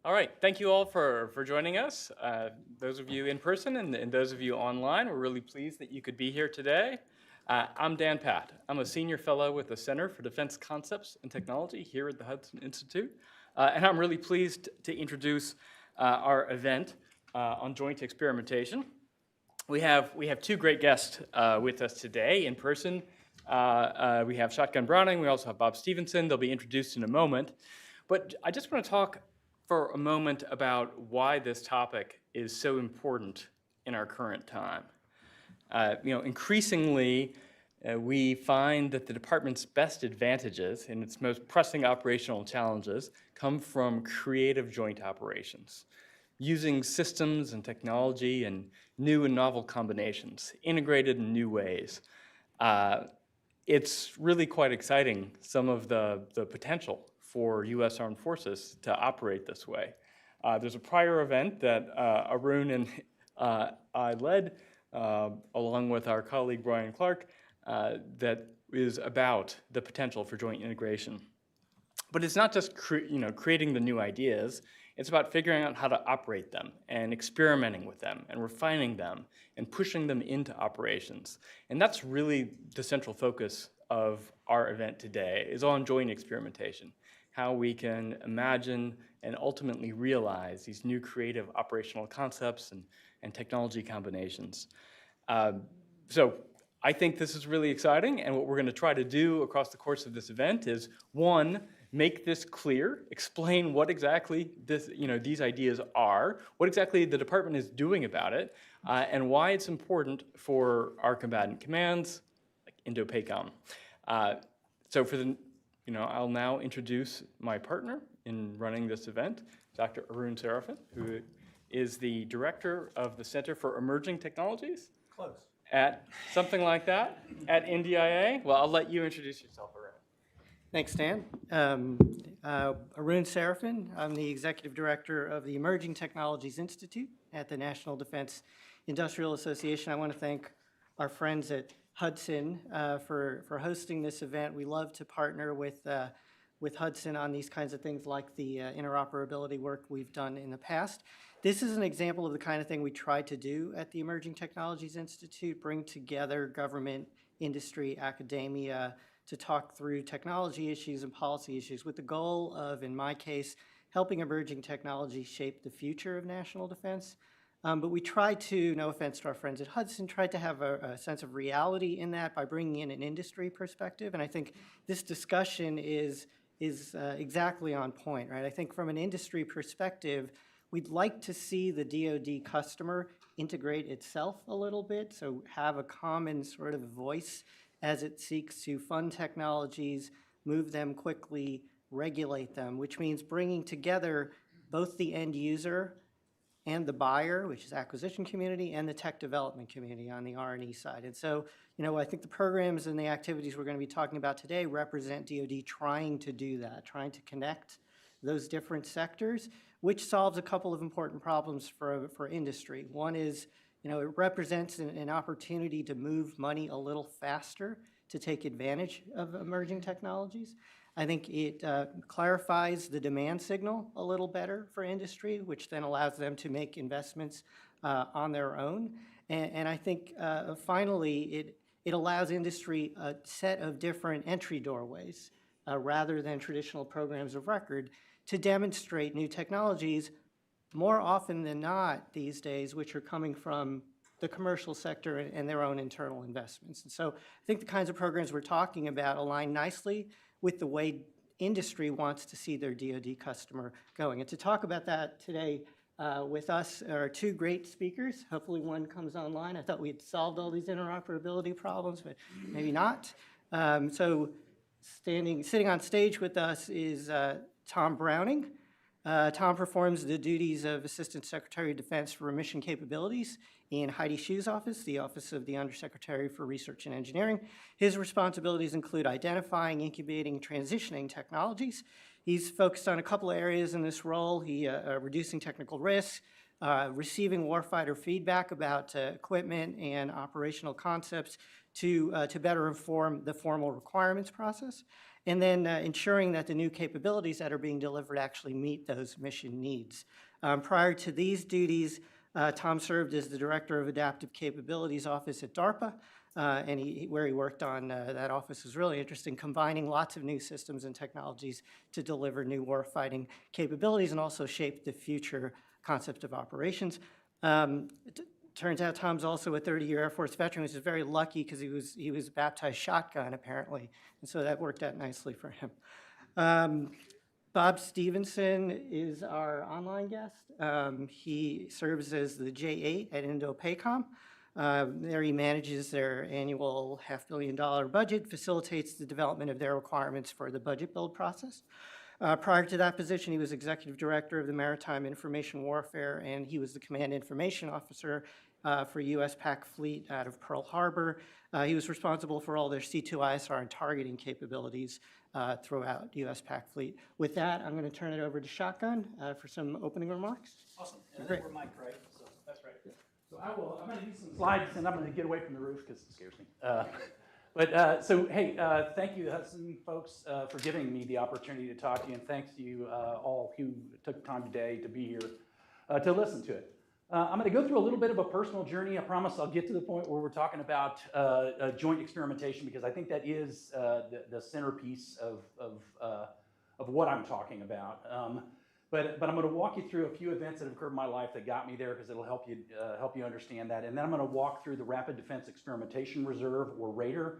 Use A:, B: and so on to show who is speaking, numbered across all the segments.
A: All right, thank you all for joining us. Those of you in person and those of you online, we're really pleased that you could be here today. I'm Dan Patt. I'm a senior fellow with the Center for Defense Concepts and Technology here at the Hudson Institute. And I'm really pleased to introduce our event on joint experimentation. We have two great guests with us today in person. We have Shotgun Browning. We also have Bob Stevenson. They'll be introduced in a moment. But I just want to talk for a moment about why this topic is so important in our current time. Increasingly, we find that the department's best advantages and its most pressing operational challenges come from creative joint operations, using systems and technology and new and novel combinations, integrated in new ways. It's really quite exciting, some of the potential for U.S. Armed Forces to operate this way. There's a prior event that Arun and I led, along with our colleague Brian Clark, that is about the potential for joint integration. But it's not just creating the new ideas. It's about figuring out how to operate them and experimenting with them and refining them and pushing them into operations. And that's really the central focus of our event today, is on joint experimentation, how we can imagine and ultimately realize these new creative operational concepts and technology combinations. So I think this is really exciting, and what we're going to try to do across the course of this event is, one, make this clear, explain what exactly these ideas are, what exactly the department is doing about it, and why it's important for our combatant commands, like Indo-PACOM. I'll now introduce my partner in running this event, Dr. Arun Seraphin, who is the director of the Center for Emerging Technologies.
B: Close.
A: At something like that, at NDIA. Well, I'll let you introduce yourself, Arun.
B: Thanks, Dan. Arun Seraphin. I'm the executive director of the Emerging Technologies Institute at the National Defense Industrial Association. I want to thank our friends at Hudson for hosting this event. We love to partner with Hudson on these kinds of things, like the interoperability work we've done in the past. This is an example of the kind of thing we try to do at the Emerging Technologies Institute, bring together government, industry, academia to talk through technology issues and policy issues with the goal of, in my case, helping emerging technology shape the future of national defense. But we try to, no offense to our friends at Hudson, try to have a sense of reality in that by bringing in an industry perspective. And I think this discussion is exactly on point, right? I think from an industry perspective, we'd like to see the DoD customer integrate itself a little bit, so have a common sort of voice as it seeks to fund technologies, move them quickly, regulate them, which means bringing together both the end user and the buyer, which is acquisition community, and the tech development community on the R&E side. And so, I think the programs and the activities we're going to be talking about today represent DoD trying to do that, trying to connect those different sectors, which solves a couple of important problems for industry. One is, it represents an opportunity to move money a little faster to take advantage of emerging technologies. I think it clarifies the demand signal a little better for industry, which then allows them to make investments on their own. And I think finally, it allows industry a set of different entry doorways rather than traditional programs of record to demonstrate new technologies, more often than not these days, which are coming from the commercial sector and their own internal investments. And so I think the kinds of programs we're talking about align nicely with the way industry wants to see their DoD customer going. And to talk about that today with us are two great speakers. Hopefully one comes online. I thought we had solved all these interoperability problems, but maybe not. Sitting on stage with us is Tom Browning. Tom performs the duties of Assistant Secretary of Defense for Mission Capabilities in Heidi Shu's office, the Office of the Undersecretary for Research and Engineering. His responsibilities include identifying, incubating, transitioning technologies. He's focused on a couple of areas in this role. Reducing technical risk, receiving warfighter feedback about equipment and operational concepts to better inform the formal requirements process, and then ensuring that the new capabilities that are being delivered actually meet those mission needs. Prior to these duties, Tom served as the Director of Adaptive Capabilities Office at DARPA, and where he worked on that office was really interesting, combining lots of new systems and technologies to deliver new warfighting capabilities and also shape the future concept of operations. Turns out Tom's also a 30-year Air Force veteran, which is very lucky because he was baptized shotgun, apparently, and so that worked out nicely for him. Bob Stevenson is our online guest. He serves as the J8 at INDOPACOM. There he manages their annual $500 million budget, facilitates the development of their requirements for the budget build process. Prior to that position, he was Executive Director of the Maritime Information Warfare, and he was the Command Information Officer for U.S. PAC Fleet out of Pearl Harbor. He was responsible for all their C2ISR and targeting capabilities throughout U.S. PAC Fleet. With that, I'm going to turn it over to Shotgun for some opening remarks.
C: Awesome. And
B: Great.
C: then we're mic'd, right? So that's right. So I'm going to use some slides, and I'm going to get away from the roof because it scares me. Thank you, Hudson folks, for giving me the opportunity to talk to you, and thanks to you all who took time today to be here to listen to it. I'm going to go through a little bit of a personal journey. I promise I'll get to the point where we're talking about joint experimentation, because I think that is the centerpiece of what I'm talking about. But I'm going to walk you through a few events that have occurred in my life that got me there, because it'll help you understand that. And then I'm going to walk through the Rapid Defense Experimentation Reserve, or RDER,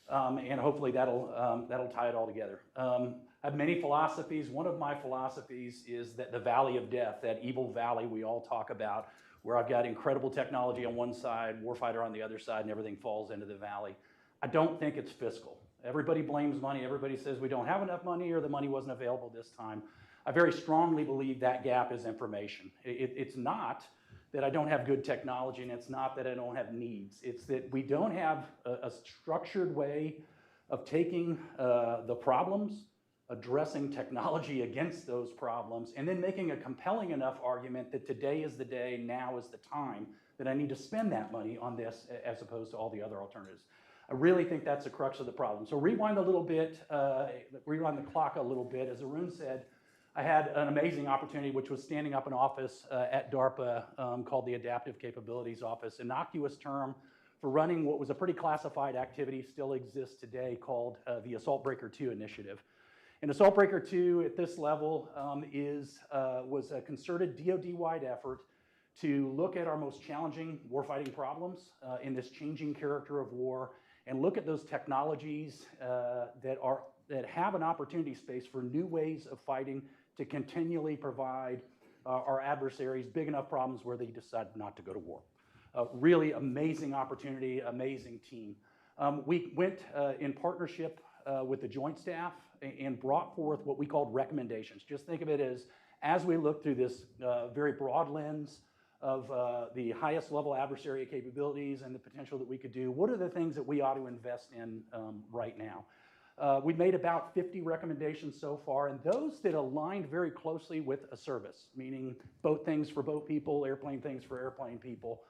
C: and hopefully that'll tie it all together. I have many philosophies. One of my philosophies is that the valley of death, that evil valley we all talk about, where I've got incredible technology on one side, warfighter on the other side, and everything falls into the valley. I don't think it's fiscal. Everybody blames money. Everybody says we don't have enough money, or the money wasn't available this time. I very strongly believe that gap is information. It's not that I don't have good technology, and it's not that I don't have needs. It's that we don't have a structured way of taking the problems, addressing technology against those problems, and then making a compelling enough argument that today is the day, now is the time, that I need to spend that money on this as opposed to all the other alternatives. I really think that's the crux of the problem. So rewind a little bit, rewind the clock a little bit. As Arun said, I had an amazing opportunity, which was standing up an office at DARPA called the Adaptive Capabilities Office, innocuous term for running what was a pretty classified activity, still exists today, called the Assault Breaker 2 initiative. And Assault Breaker 2 at this level was a concerted DoD-wide effort to look at our most challenging warfighting problems in this changing character of war, and look at those technologies that have an opportunity space for new ways of fighting to continually provide our adversaries big enough problems where they decide not to go to war. Really amazing opportunity, amazing team. We went in partnership with the Joint Staff and brought forth what we called recommendations. Just think of it as we look through this very broad lens of the highest level adversary capabilities and the potential that we could do, what are the things that we ought to invest in right now? We made about 50 recommendations so far, and those that aligned very closely with a service, meaning boat things for boat people, airplane things for airplane people,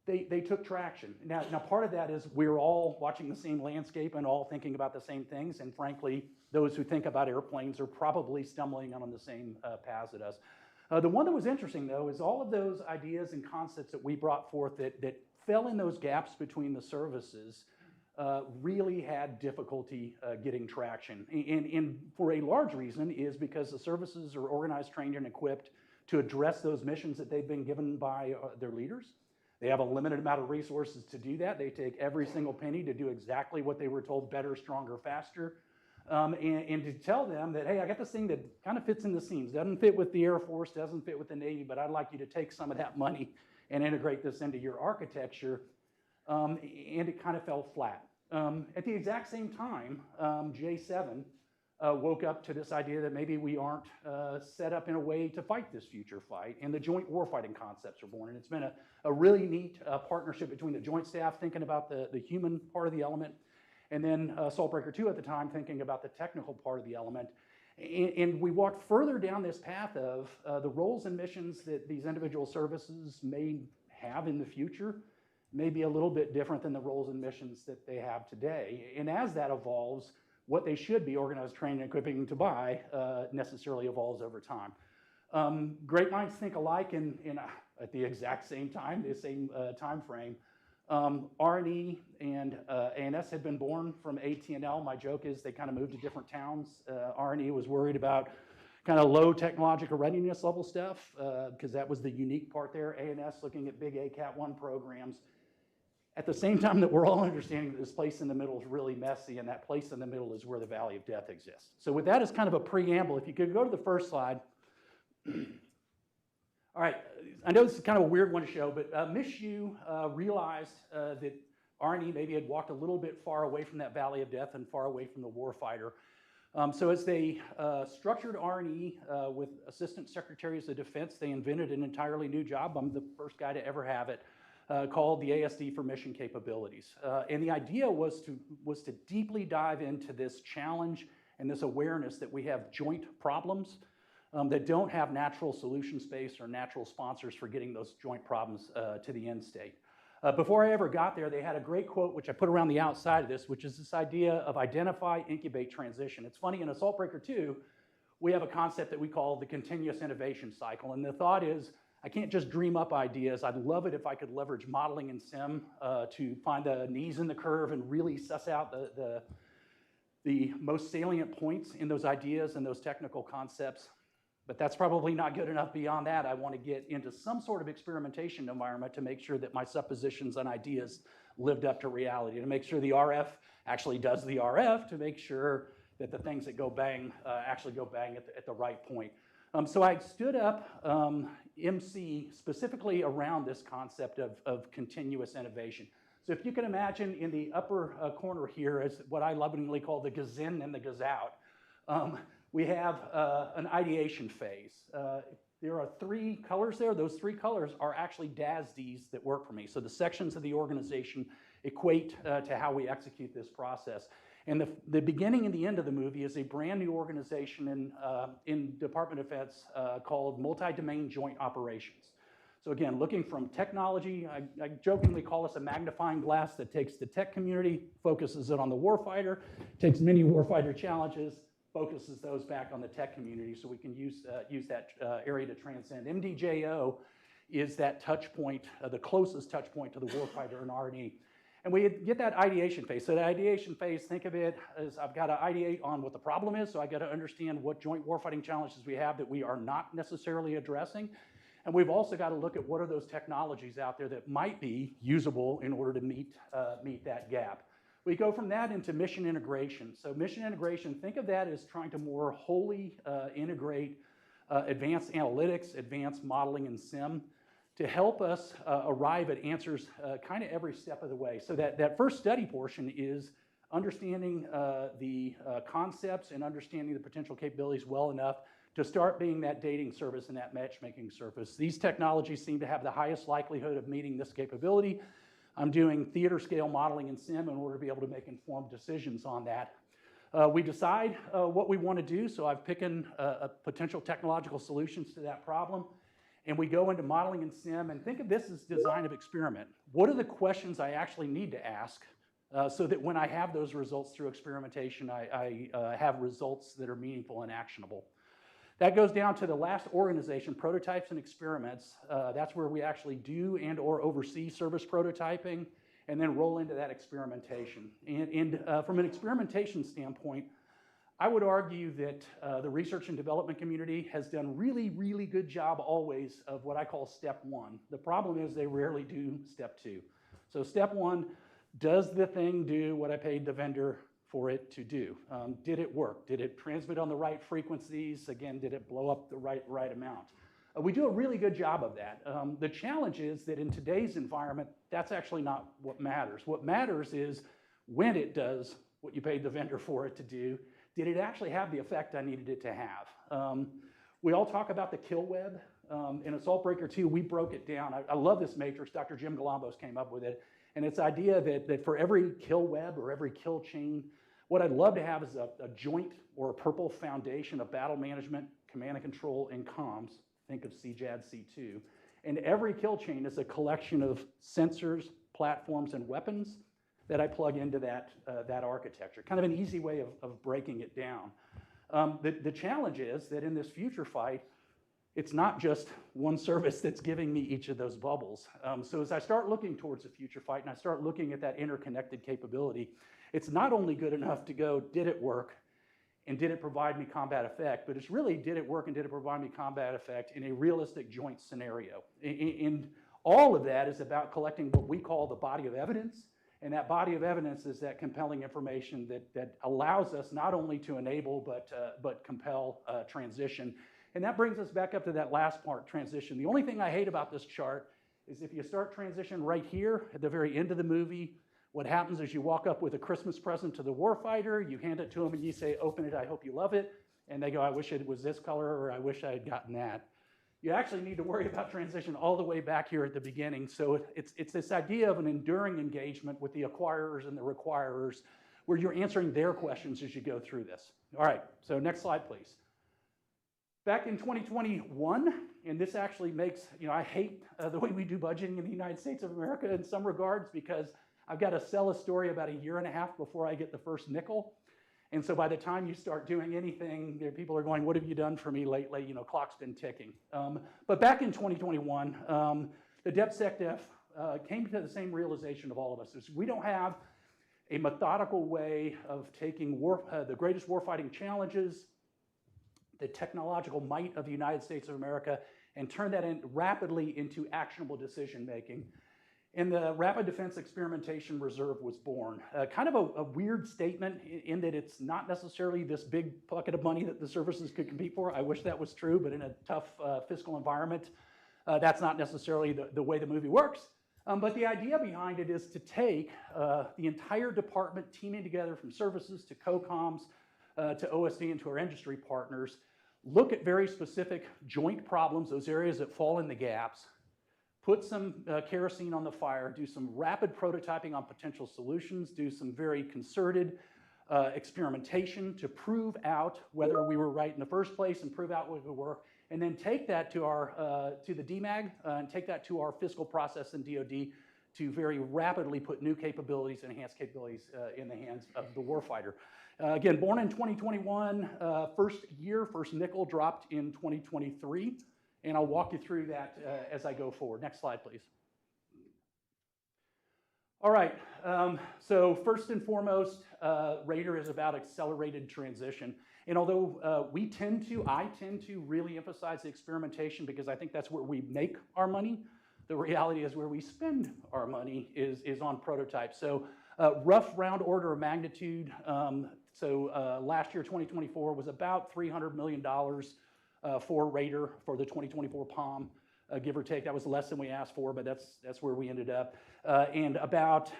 C: they took traction. Now, part of that is we're all watching the same landscape and all thinking about the same things, and frankly, those who think about airplanes are probably stumbling on the same paths as us. The one that was interesting, though, is all of those ideas and concepts that we brought forth that fell in those gaps between the services really had difficulty getting traction. And for a large reason is because the services are organized, trained, and equipped to address those missions that they've been given by their leaders. They have a limited amount of resources to do that. They take every single penny to do exactly what they were told: better, stronger, faster. And to tell them that, hey, I got this thing that kind of fits in the seams, doesn't fit with the Air Force, doesn't fit with the Navy, but I'd like you to take some of that money and integrate this into your architecture, and it kind of fell flat. At the exact same time, J7 woke up to this idea that maybe we aren't set up in a way to fight this future fight, and the joint warfighting concepts are born. And it's been a really neat partnership between the Joint Staff thinking about the human part of the element, and then Assault Breaker 2 at the time thinking about the technical part of the element. And we walked further down this path of the roles and missions that these individual services may have in the future may be a little bit different than the roles and missions that they have today. And as that evolves, what they should be organized, trained, and equipping to buy necessarily evolves over time. Great minds think alike at the exact same time, the same time frame. R&E and A&S had been born from AT&L. My joke is they kind of moved to different towns. R&E was worried about kind of low technological readiness level stuff because that was the unique part there. A&S looking at big ACAT-1 programs. At the same time that we're all understanding that this place in the middle is really messy, and that place in the middle is where the valley of death exists. So with that as kind of a preamble, if you could go to the first slide. All right, I know this is kind of a weird one to show, but MISU realized that R&E maybe had walked a little bit far away from that valley of death and far away from the warfighter. So as they structured R&E with Assistant Secretaries of Defense, they invented an entirely new job. I'm the first guy to ever have it, called the ASD for Mission Capabilities. And the idea was to deeply dive into this challenge and this awareness that we have joint problems that don't have natural solution space or natural sponsors for getting those joint problems to the end state. Before I ever got there, they had a great quote, which I put around the outside of this, which is this idea of identify, incubate, transition. It's funny, in Assault Breaker 2, we have a concept that we call the continuous innovation cycle. And the thought is, I can't just dream up ideas. I'd love it if I could leverage modeling and sim to find the knees in the curve and really suss out the most salient points in those ideas and those technical concepts. But that's probably not good enough. Beyond that, I want to get into some sort of experimentation environment to make sure that my suppositions and ideas lived up to reality, to make sure the RF actually does the RF, to make sure that the things that go bang actually go bang at the right point. So I stood up MC specifically around this concept of continuous innovation. So if you can imagine in the upper corner here is what I lovingly call the goes in and the goes out. We have an ideation phase. There are 3 colors there. Those 3 colors are actually DASDs that work for me. So the sections of the organization equate to how we execute this process. And the beginning and the end of the movie is a brand new organization in Department of Defense called Multi-Domain Joint Operations. So again, looking from technology, I jokingly call this a magnifying glass that takes the tech community, focuses it on the warfighter, takes many warfighter challenges, focuses those back on the tech community so we can use that area to transcend. MDJO is that touch point, the closest touch point to the warfighter in R&E. And we get that ideation phase. So the ideation phase, think of it as I've got to ideate on what the problem is, so I got to understand what joint warfighting challenges we have that we are not necessarily addressing. And we've also got to look at what are those technologies out there that might be usable in order to meet that gap. We go from that into mission integration. So mission integration, think of that as trying to more wholly integrate advanced analytics, advanced modeling and sim to help us arrive at answers kind of every step of the way. So that first study portion is understanding the concepts and understanding the potential capabilities well enough to start being that dating service and that matchmaking service. These technologies seem to have the highest likelihood of meeting this capability. I'm doing theater scale modeling in sim in order to be able to make informed decisions on that. We decide what we want to do, so I've picked potential technological solutions to that problem, and we go into modeling in sim, and think of this as design of experiment. What are the questions I actually need to ask so that when I have those results through experimentation, I have results that are meaningful and actionable? That goes down to the last organization, prototypes and experiments. That's where we actually do and or oversee service prototyping and then roll into that experimentation. And from an experimentation standpoint, I would argue that the research and development community has done really, really good job always of what I call step 1. The problem is they rarely do step 2. So step 1, does the thing do what I paid the vendor for it to do? Did it work? Did it transmit on the right frequencies? Again, did it blow up the right amount? We do a really good job of that. The challenge is that in today's environment, that's actually not what matters. What matters is when it does what you paid the vendor for it to do, did it actually have the effect I needed it to have? We all talk about the kill web. In Assault Breaker 2, we broke it down. I love this matrix. Dr. Jim Galambos came up with it. And it's the idea that for every kill web or every kill chain, what I'd love to have is a joint or a purple foundation of battle management, command and control, and comms. Think of CJAD C2. And every kill chain is a collection of sensors, platforms, and weapons that I plug into that architecture. Kind of an easy way of breaking it down. The challenge is that in this future fight, it's not just one service that's giving me each of those bubbles. So as I start looking towards the future fight and I start looking at that interconnected capability, it's not only good enough to go, did it work? And did it provide me combat effect? But it's really, did it work and did it provide me combat effect in a realistic joint scenario? And all of that is about collecting what we call the body of evidence. And that body of evidence is that compelling information that allows us not only to enable, but compel transition. And that brings us back up to that last part, transition. The only thing I hate about this chart is if you start transition right here at the very end of the movie, what happens is you walk up with a Christmas present to the warfighter, you hand it to them and you say, open it, I hope you love it. And they go, I wish it was this color, or I wish I had gotten that. You actually need to worry about transition all the way back here at the beginning. So it's this idea of an enduring engagement with the acquirers and the requirers where you're answering their questions as you go through this. All right, so next slide, please. Back in 2021, and this actually makes, I hate the way we do budgeting in the United States of America in some regards because I've got to sell a story about a year and a half before I get the first nickel. And so by the time you start doing anything, people are going, what have you done for me lately? Clock's been ticking. But back in 2021, the DepSecDef came to the same realization of all of us. Is we don't have a methodical way of taking the greatest warfighting challenges, the technological might of the United States of America, and turn that rapidly into actionable decision making. And the Rapid Defense Experimentation Reserve was born. Kind of a weird statement in that it's not necessarily this big bucket of money that the services could compete for. I wish that was true, but in a tough fiscal environment, that's not necessarily the way the movie works. But the idea behind it is to take the entire department teaming together from services to COCOMs to OSD and to our industry partners, look at very specific joint problems, those areas that fall in the gaps, put some kerosene on the fire, do some rapid prototyping on potential solutions, do some very concerted experimentation to prove out whether we were right in the first place and prove out whether we were, and then take that to the DMAG and take that to our fiscal process in DoD to very rapidly put new capabilities and enhanced capabilities in the hands of the warfighter. Again, born in 2021, first nickel dropped in 2023. And I'll walk you through that as I go forward. Next slide, please. All right, so first and foremost, RDER is about accelerated transition. And although I tend to really emphasize the experimentation because I think that's where we make our money, the reality is where we spend our money is on prototypes. So rough round order of magnitude, last year, 2024, was about $300 million for RDER for the 2024 POM, give or take. That was less than we asked for, but that's where we ended up. And about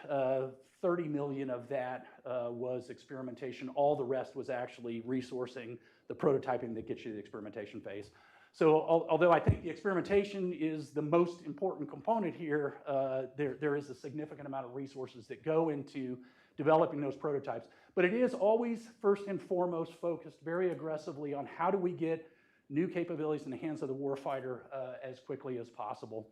C: 30 million of that was experimentation. All the rest was actually resourcing the prototyping that gets you to the experimentation phase. So although I think the experimentation is the most important component here, there is a significant amount of resources that go into developing those prototypes. But it is always first and foremost focused very aggressively on how do we get new capabilities in the hands of the warfighter as quickly as possible.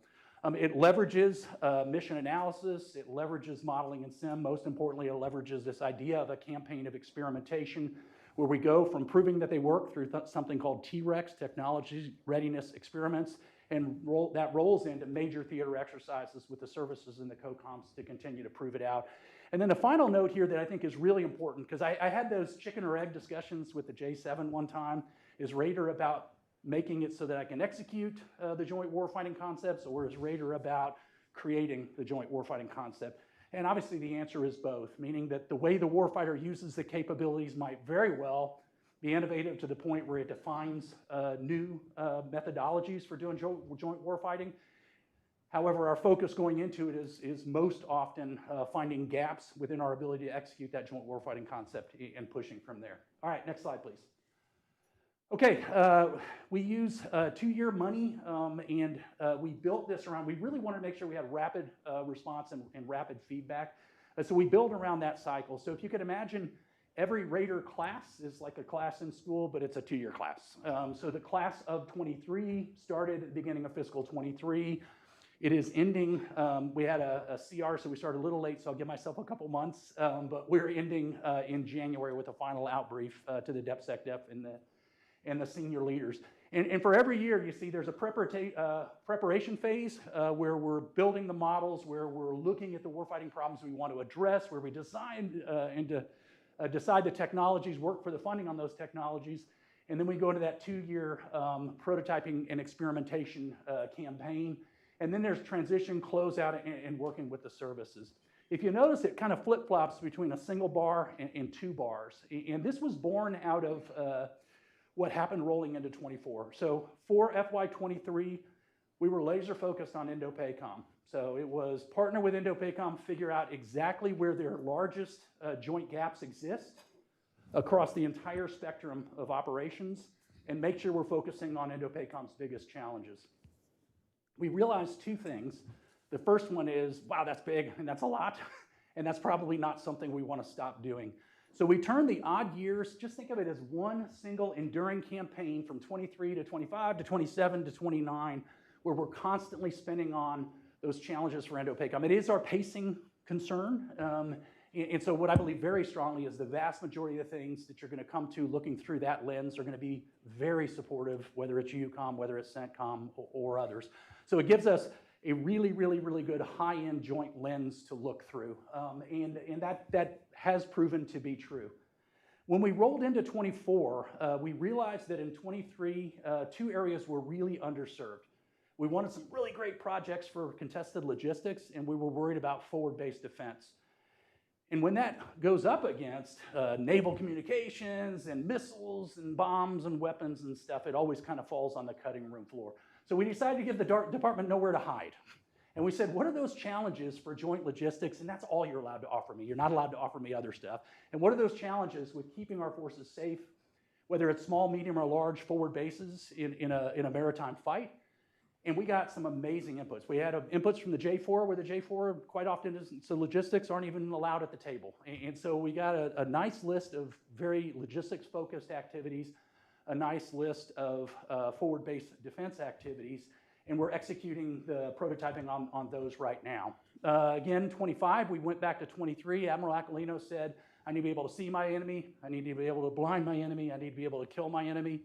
C: It leverages mission analysis, it leverages modeling and sim. Most importantly, it leverages this idea of a campaign of experimentation where we go from proving that they work through something called TREX, Technology Readiness Experiments, and that rolls into major theater exercises with the services and the COCOMs to continue to prove it out. And then the final note here that I think is really important, because I had those chicken or egg discussions with the J7 one time, is RDER about making it so that I can execute the joint warfighting concepts, or is RDER about creating the joint warfighting concept? And obviously the answer is both, meaning that the way the warfighter uses the capabilities might very well be innovative to the point where it defines new methodologies for doing joint warfighting. However, our focus going into it is most often finding gaps within our ability to execute that joint warfighting concept and pushing from there. All right, next slide, please. Okay, we use 2-year money, and we built this around, we really wanted to make sure we had rapid response and rapid feedback. So we built around that cycle. So if you could imagine, every RDER class is like a class in school, but it's a 2-year class. So the class of 23 started at the beginning of fiscal 23. It is ending. We had a CR, so we started a little late, so I'll give myself a couple months. But we're ending in January with a final outbrief to the DepSecDef and the senior leaders. And for every year, you see there's a preparation phase where we're building the models, where we're looking at the warfighting problems we want to address, where we design and decide the technologies, work for the funding on those technologies. And then we go into that 2-year prototyping and experimentation campaign. And then there's transition, closeout, and working with the services. If you notice, it kind of flip-flops between a single bar and 2 bars. And this was born out of what happened rolling into 24. So for FY23, we were laser focused on Indo-PACOM. So it was partner with Indo-PACOM, figure out exactly where their largest joint gaps exist across the entire spectrum of operations, and make sure we're focusing on Indo-PACOM's biggest challenges. We realized 2 things. The first one is, wow, that's big and that's a lot, and that's probably not something we want to stop doing. So we turned the odd years, just think of it as one single enduring campaign from 23 to 25 to 27 to 29, where we're constantly spending on those challenges for Indo-PACOM. It is our pacing concern. And so what I believe very strongly is the vast majority of the things that you're going to come to looking through that lens are going to be very supportive, whether it's UCOM, whether it's CENTCOM, or others. So it gives us a really, really, really good high-end joint lens to look through. And that has proven to be true. When we rolled into 24, we realized that in 23, 2 areas were really underserved. We wanted some really great projects for contested logistics, and we were worried about forward-based defense. And when that goes up against naval communications and missiles and bombs and weapons and stuff, it always kind of falls on the cutting room floor. So we decided to give the department nowhere to hide. And we said, what are those challenges for joint logistics? And that's all you're allowed to offer me. You're not allowed to offer me other stuff. And what are those challenges with keeping our forces safe, whether it's small, medium, or large forward bases in a maritime fight? And we got some amazing inputs. We had inputs from the J4, where the J4 quite often isn't, so logistics aren't even allowed at the table. And so we got a nice list of very logistics-focused activities, a nice list of forward-based defense activities, and we're executing the prototyping on those right now. Again, 25, we went back to 23. Admiral Aquilino said, I need to be able to see my enemy, I need to be able to blind my enemy, I need to be able to kill my enemy.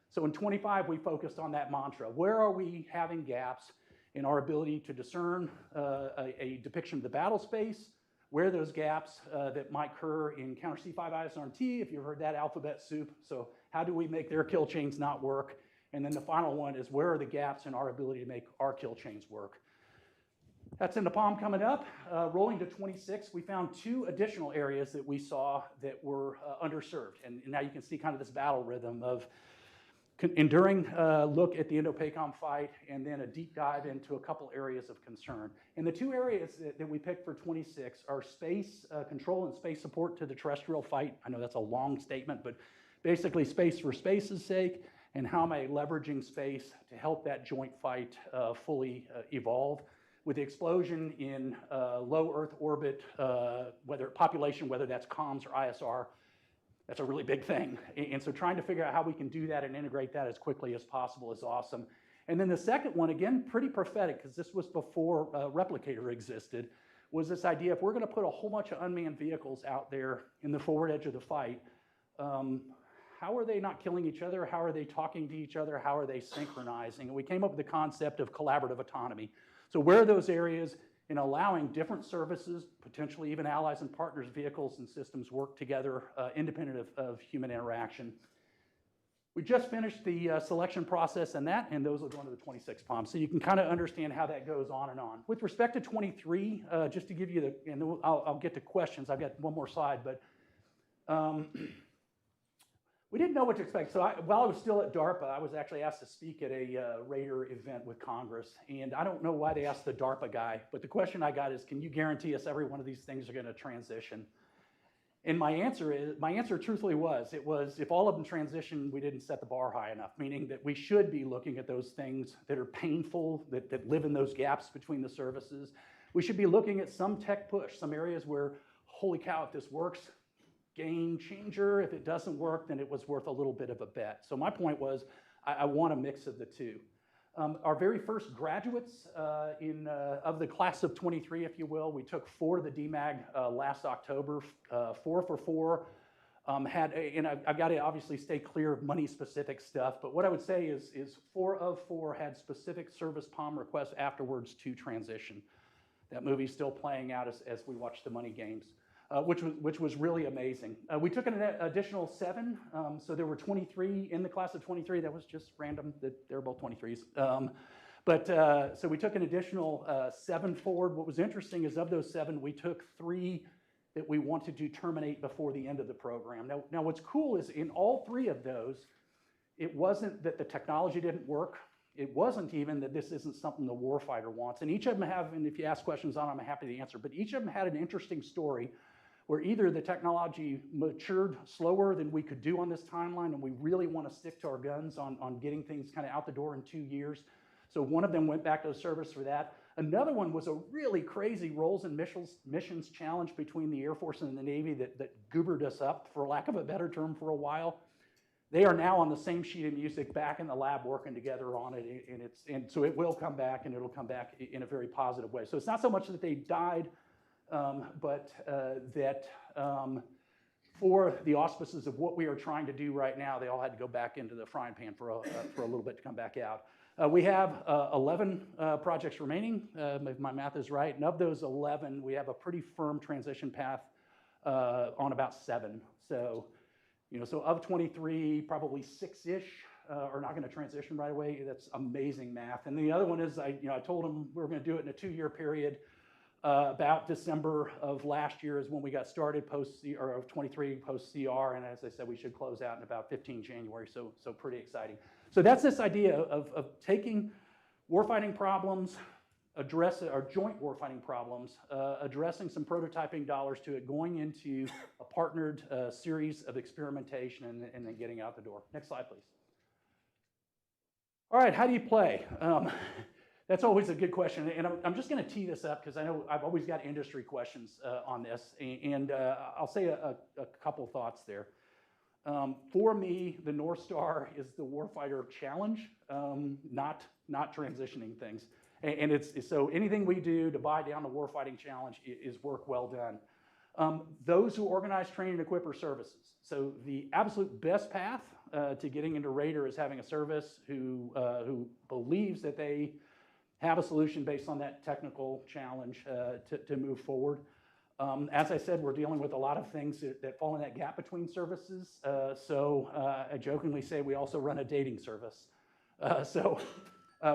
C: So in 25, we focused on that mantra. Where are we having gaps in our ability to discern a depiction of the battle space? Where are those gaps that might occur in counter C5ISRT, if you've heard that alphabet soup? So how do we make their kill chains not work? And then the final one is, where are the gaps in our ability to make our kill chains work? That's in the POM coming up. Rolling to 26, we found 2 additional areas that we saw that were underserved. And now you can see kind of this battle rhythm of enduring look at the Indo-PACOM fight, and then a deep dive into a couple areas of concern. And the 2 areas that we picked for 26 are space control and space support to the terrestrial fight. I know that's a long statement, but basically space for space's sake, and how am I leveraging space to help that joint fight fully evolve. With the explosion in low Earth orbit, whether population, whether that's comms or ISR, that's a really big thing. And so trying to figure out how we can do that and integrate that as quickly as possible is awesome. And then the second one, again, pretty prophetic, because this was before Replicator existed, was this idea, if we're going to put a whole bunch of unmanned vehicles out there in the forward edge of the fight, how are they not killing each other? How are they talking to each other? How are they synchronizing? And we came up with the concept of collaborative autonomy. So where are those areas in allowing different services, potentially even allies and partners, vehicles and systems work together independent of human interaction? We just finished the selection process and those will go into the 26 POM. So you can kind of understand how that goes on and on. With respect to 23, just to give you and I'll get to questions. I've got one more slide, but we didn't know what to expect. So while I was still at DARPA, I was actually asked to speak at a RDER event with Congress. And I don't know why they asked the DARPA guy, but the question I got is, can you guarantee us every one of these things are going to transition? And my answer truthfully was, if all of them transition, we didn't set the bar high enough, meaning that we should be looking at those things that are painful, that live in those gaps between the services. We should be looking at some tech push, some areas where, holy cow, if this works, game changer. If it doesn't work, then it was worth a little bit of a bet. So my point was, I want a mix of the 2. Our very first graduates of the class of 23, if you will, we took 4 to the DMAG last October, 4 for 4. And I've got to obviously stay clear of money-specific stuff, but what I would say is 4 of 4 had specific service POM requests afterwards to transition. That movie's still playing out as we watch the money games, which was really amazing. We took an additional 7, so there were 23 in the class of 23. That was just random that they're both 23s. So we took an additional 7 forward. What was interesting is of those 7, we took 3 that we wanted to terminate before the end of the program. Now what's cool is in all 3 of those, it wasn't that the technology didn't work. It wasn't even that this isn't something the warfighter wants. And each of them have, and if you ask questions on them, I'm happy to answer, but each of them had an interesting story where either the technology matured slower than we could do on this timeline, and we really want to stick to our guns on getting things kind of out the door in 2 years. So one of them went back to the service for that. Another one was a really crazy roles and missions challenge between the Air Force and the Navy that goobered us up, for lack of a better term, for a while. They are now on the same sheet of music back in the lab working together on it, and so it will come back, and it'll come back in a very positive way. So it's not so much that they died, but that for the auspices of what we are trying to do right now, they all had to go back into the frying pan for a little bit to come back out. We have 11 projects remaining, if my math is right, and of those 11, we have a pretty firm transition path on about 7. So, so of 23, probably 6-ish are not going to transition right away. That's amazing math. And the other one is, I told them we were going to do it in a 2-year period. About December of last year is when we got started of 23 post CR, and as I said, we should close out in about 15 January. So pretty exciting. So that's this idea of taking warfighting problems, our joint warfighting problems, addressing some prototyping dollars to it, going into a partnered series of experimentation, and then getting out the door. Next slide, please. All right, how do you play? That's always a good question, and I'm just going to tee this up because I know I've always got industry questions on this, and I'll say a couple thoughts there. For me, the North Star is the warfighter challenge, not transitioning things. And so anything we do to buy down the warfighting challenge is work well done. Those who organize, train, and equip are services. So the absolute best path to getting into RDER is having a service who believes that they have a solution based on that technical challenge to move forward. As I said, we're dealing with a lot of things that fall in that gap between services. So I jokingly say we also run a dating service.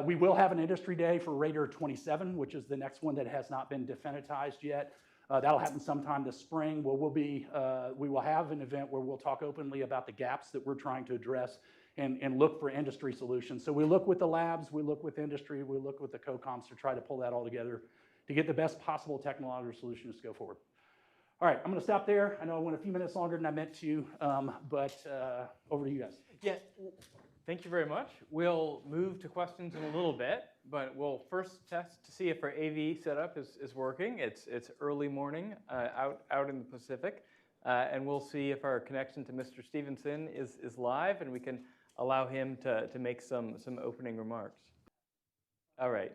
C: We will have an industry day for RDER 27, which is the next one that has not been definitized yet. That'll happen sometime this spring. We will have an event where we'll talk openly about the gaps that we're trying to address and look for industry solutions. So we look with the labs, we look with industry, we look with the COCOMs to try to pull that all together to get the best possible technological solutions to go forward. All right, I'm going to stop there. I know I went a few minutes longer than I meant to, but over to you guys.
A: Yeah, thank you very much. We'll move to questions in a little bit, but we'll first test to see if our AV setup is working. It's early morning out in the Pacific, and we'll see if our connection to Mr. Stevenson is live, and we can allow him to make some opening remarks. All right.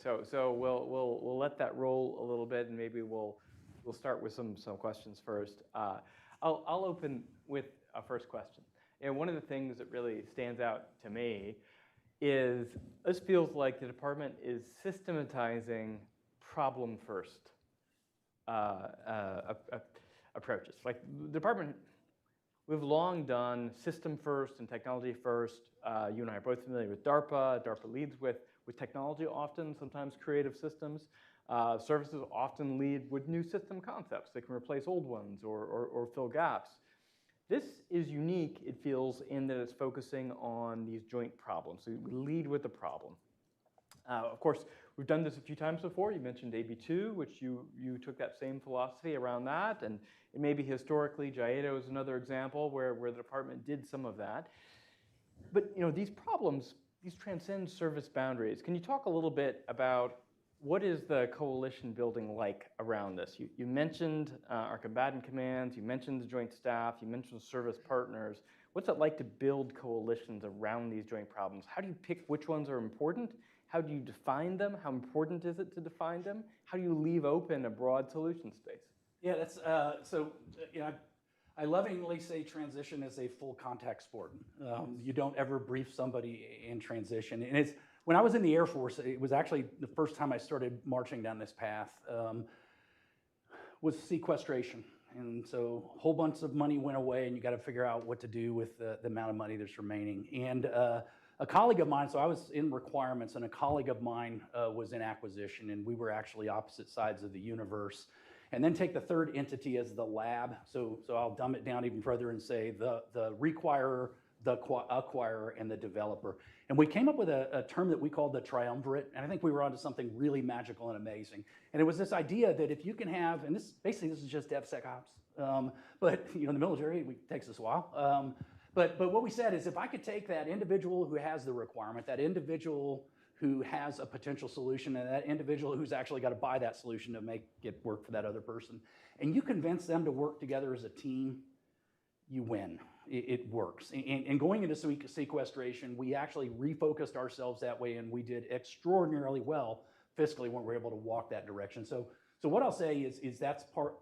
A: So we'll let that roll a little bit, and maybe we'll start with some questions first. I'll open with a first question. And one of the things that really stands out to me is this feels like the department is systematizing problem first approaches. Like the department, we've long done system first and technology first. You and I are both familiar with DARPA. DARPA leads with technology often, sometimes creative systems. Services often lead with new system concepts that can replace old ones or fill gaps. This is unique, it feels, in that it's focusing on these joint problems. So we lead with the problem. Of course, we've done this a few times before. You mentioned AB2, which you took that same philosophy around that. And maybe historically, JIATO is another example where the department did some of that. But these problems, these transcend service boundaries. Can you talk a little bit about what is the coalition building like around this? You mentioned our combatant commands, you mentioned the joint staff, you mentioned service partners. what's it like to build coalitions around these joint problems? How do you pick which ones are important? How do you define them? How important is it to define them? How do you leave open a broad solution space?
C: Yeah, that's you know, I lovingly say transition is a full contact sport. You don't ever brief somebody in transition, and it's when I was in the Air Force, it was actually the first time I started marching down this path. Was sequestration, and so a whole bunch of money went away, and you got to figure out what to do with the amount of money that's remaining. And a colleague of mine, so I was in requirements, and a colleague of mine was in acquisition, and we were actually opposite sides of the universe. And then take the third entity as the lab. So I'll dumb it down even further and say the requirer, the acquirer, and the developer. And we came up with a term that we called the triumvirate, and I think we were onto something really magical and amazing. And it was this idea that if you can have, and this is just DevSecOps, but you know, in the military, it takes us a while. But what we said is if I could take that individual who has the requirement, that individual who has a potential solution, and that individual who's actually got to buy that solution to make it work for that other person, and you convince them to work together as a team, you win. It works. And going into sequestration, we actually refocused ourselves that way, and we did extraordinarily well fiscally when we were able to walk that direction. So what I'll say is that's part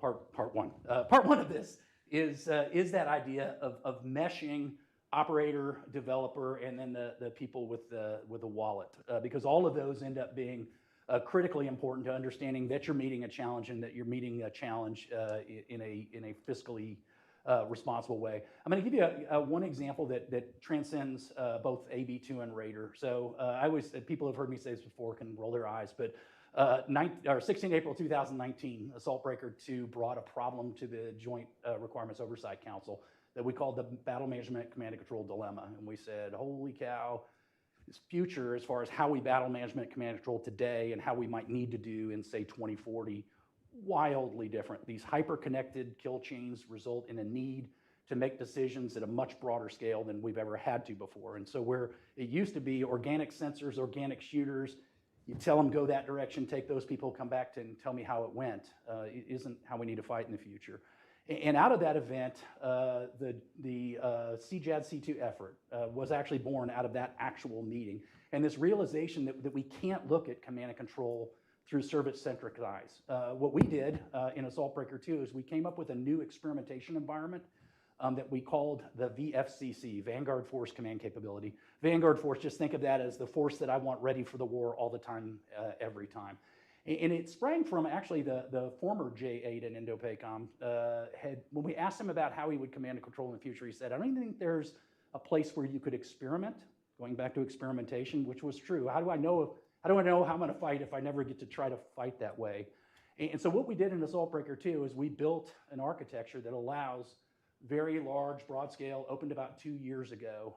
C: one. Part one of this is that idea of meshing operator, developer, and then the people with the wallet, because all of those end up being critically important to understanding that you're meeting a challenge and that you're meeting a challenge in a fiscally responsible way. I'm going to give you one example that transcends both AB2 and RDER. So people have heard me say this before, can roll their eyes, but 16 April 2019, Assault Breaker 2 brought a problem to the Joint Requirements Oversight Council that we called the Battle Management Command and Control Dilemma. And we said, holy cow, this future as far as how we battle management command and control today and how we might need to do in, say, 2040, wildly different. These hyper-connected kill chains result in a need to make decisions at a much broader scale than we've ever had to before. And so where it used to be organic sensors, organic shooters, you tell them go that direction, take those people, come back and tell me how it went, it isn't how we need to fight in the future. And out of that event, the CJAD C2 effort was actually born out of that actual meeting. And this realization that we can't look at command and control through service-centric eyes. What we did in Assault Breaker 2 is we came up with a new experimentation environment that we called the VFCC, Vanguard Force Command Capability. Vanguard Force, just think of that as the force that I want ready for the war all the time, every time. And it sprang from actually the former J8 in Indo-PACOM. When we asked him about how he would command and control in the future, he said, I don't even think there's a place where you could experiment, going back to experimentation, which was true. How do I know how I'm going to fight if I never get to try to fight that way? And so what we did in Assault Breaker 2 is we built an architecture that allows very large, broad scale, opened about 2 years ago,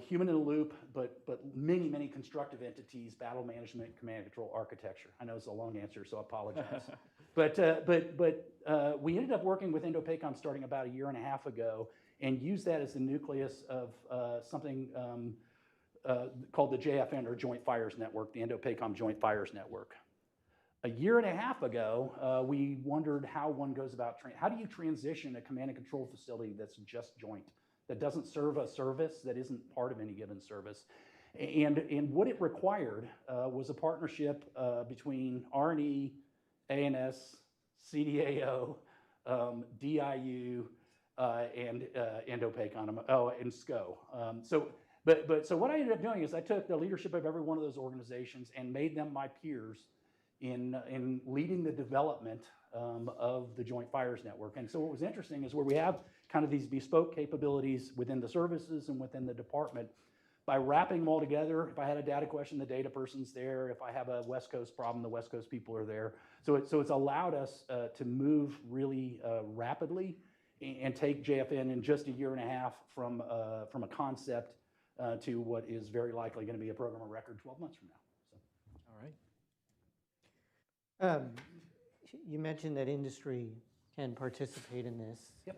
C: human in the loop, but many, many constructive entities, battle management, command and control architecture. I know it's a long answer, so I apologize. but we ended up working with Indo-PACOM starting about 1.5 years ago and used that as the nucleus of something called the JFN, or Joint Fires Network, the Indo-PACOM Joint Fires Network. 1.5 years ago, we wondered how one goes about, how do you transition a command and control facility that's just joint, that doesn't serve a service, that isn't part of any given service. And what it required was a partnership between R&E, A&S, CDAO, DIU, and Indo-PACOM, and SCO. So what I ended up doing is I took the leadership of every one of those organizations and made them my peers in leading the development of the Joint Fires Network. And so what was interesting is where we have kind of these bespoke capabilities within the services and within the department, by wrapping them all together, if I had a data question, the data person's there. If I have a West Coast problem, the West Coast people are there. So it's allowed us to move really rapidly and take JFN in just 1.5 years from a concept to what is very likely going to be a program of record 12 months from now. So.
A: All right.
B: You mentioned that industry can participate in this.
C: Yep.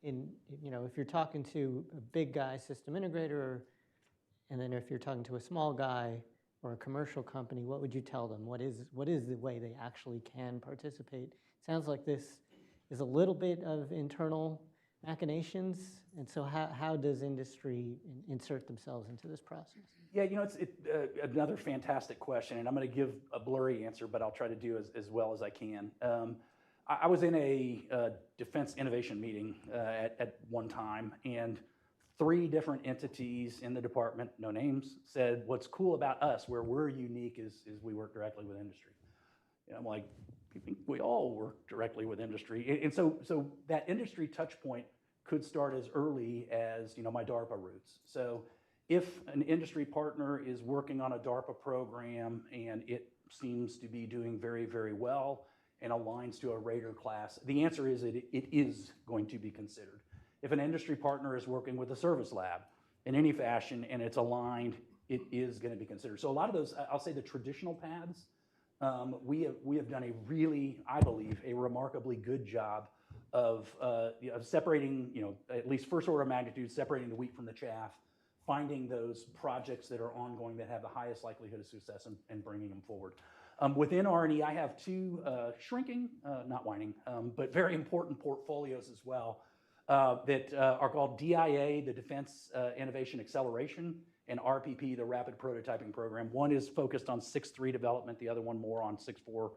B: If you're talking to a big guy system integrator, and then if you're talking to a small guy or a commercial company, what would you tell them? What is the way they actually can participate? Sounds like this is a little bit of internal machinations? And so how does industry insert themselves into this process?
C: Yeah, it's another fantastic question, and I'm going to give a blurry answer, but I'll try to do as well as I can. I was in a defense innovation meeting at one time, and 3 different entities in the department, no names, said what's cool about us, where we're unique, is we work directly with industry. And I'm like, I think we all work directly with industry. And so that industry touch point could start as early as my DARPA roots. So if an industry partner is working on a DARPA program and it seems to be doing very, very well and aligns to a RDER class, the answer is it is going to be considered. If an industry partner is working with a service lab in any fashion and it's aligned, it is going to be considered. So a lot of those, I'll say the traditional paths, we have done a really, I believe, a remarkably good job of separating, at least first order of magnitude, separating the wheat from the chaff, finding those projects that are ongoing that have the highest likelihood of success and bringing them forward. Within R&E, I have 2 shrinking, not whining, but very important portfolios as well that are called DIA, the Defense Innovation Acceleration, and RPP, the Rapid Prototyping Program. One is focused on 6.3 development, the other one more on 6.4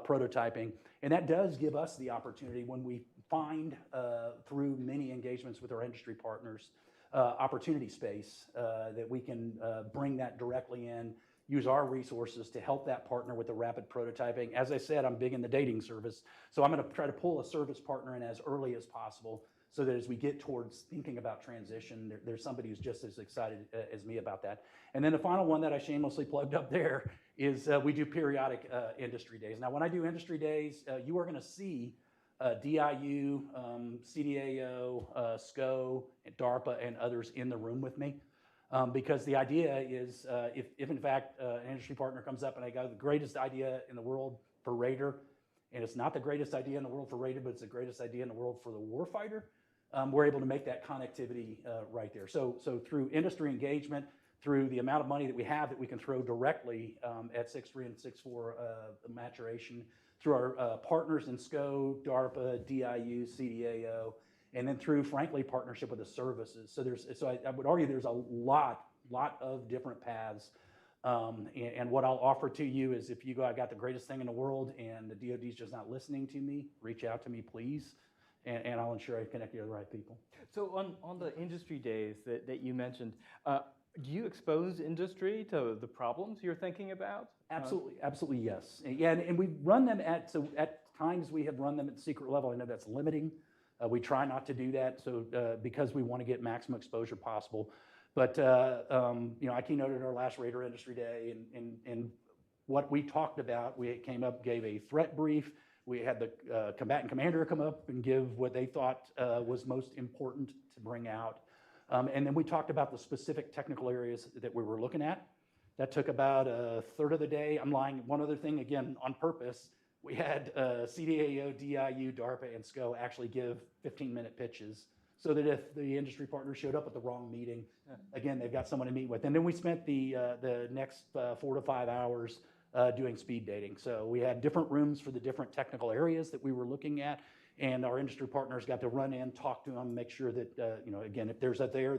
C: prototyping. And that does give us the opportunity when we find, through many engagements with our industry partners, opportunity space that we can bring that directly in, use our resources to help that partner with the rapid prototyping. As I said, I'm big in the dating service, so I'm going to try to pull a service partner in as early as possible so that as we get towards thinking about transition, there's somebody who's just as excited as me about that. And then the final one that I shamelessly plugged up there is we do periodic industry days. Now, when I do industry days, you are going to see DIU, CDAO, SCO, DARPA, and others in the room with me. Because the idea is if in fact an industry partner comes up and I got the greatest idea in the world for RDER, and it's not the greatest idea in the world for RDER, but it's the greatest idea in the world for the warfighter, we're able to make that connectivity right there. So through industry engagement, through the amount of money that we have that we can throw directly at 6.3 and 6.4 maturation, through our partners in SCO, DARPA, DIU, CDAO, and then through, frankly, partnership with the services. So I would argue there's a lot of different paths. And what I'll offer to you is if you go, I got the greatest thing in the world and the DoD's just not listening to me, reach out to me, please, and I'll ensure I connect you to the right people.
A: So on the industry days that you mentioned, do you expose industry to the problems you're thinking about?
C: Absolutely, yes. Yeah, and we run them at times we have run them at secret level. I know that's limiting. We try not to do that, because we want to get maximum exposure possible. But I keynoted our last RDER Industry Day, and what we talked about, we came up, gave a threat brief. We had the combatant commander come up and give what they thought was most important to bring out. And then we talked about the specific technical areas that we were looking at. That took about a third of the day. I'm lying. One other thing, again, on purpose, we had CDAO, DIU, DARPA, and SCO actually give 15-minute pitches so that if the industry partner showed up at the wrong meeting, again, they've got someone to meet with. And then we spent the next 4 to 5 hours doing speed dating. So we had different rooms for the different technical areas that we were looking at, and our industry partners got to run in, talk to them, make sure that, again, if there's a there,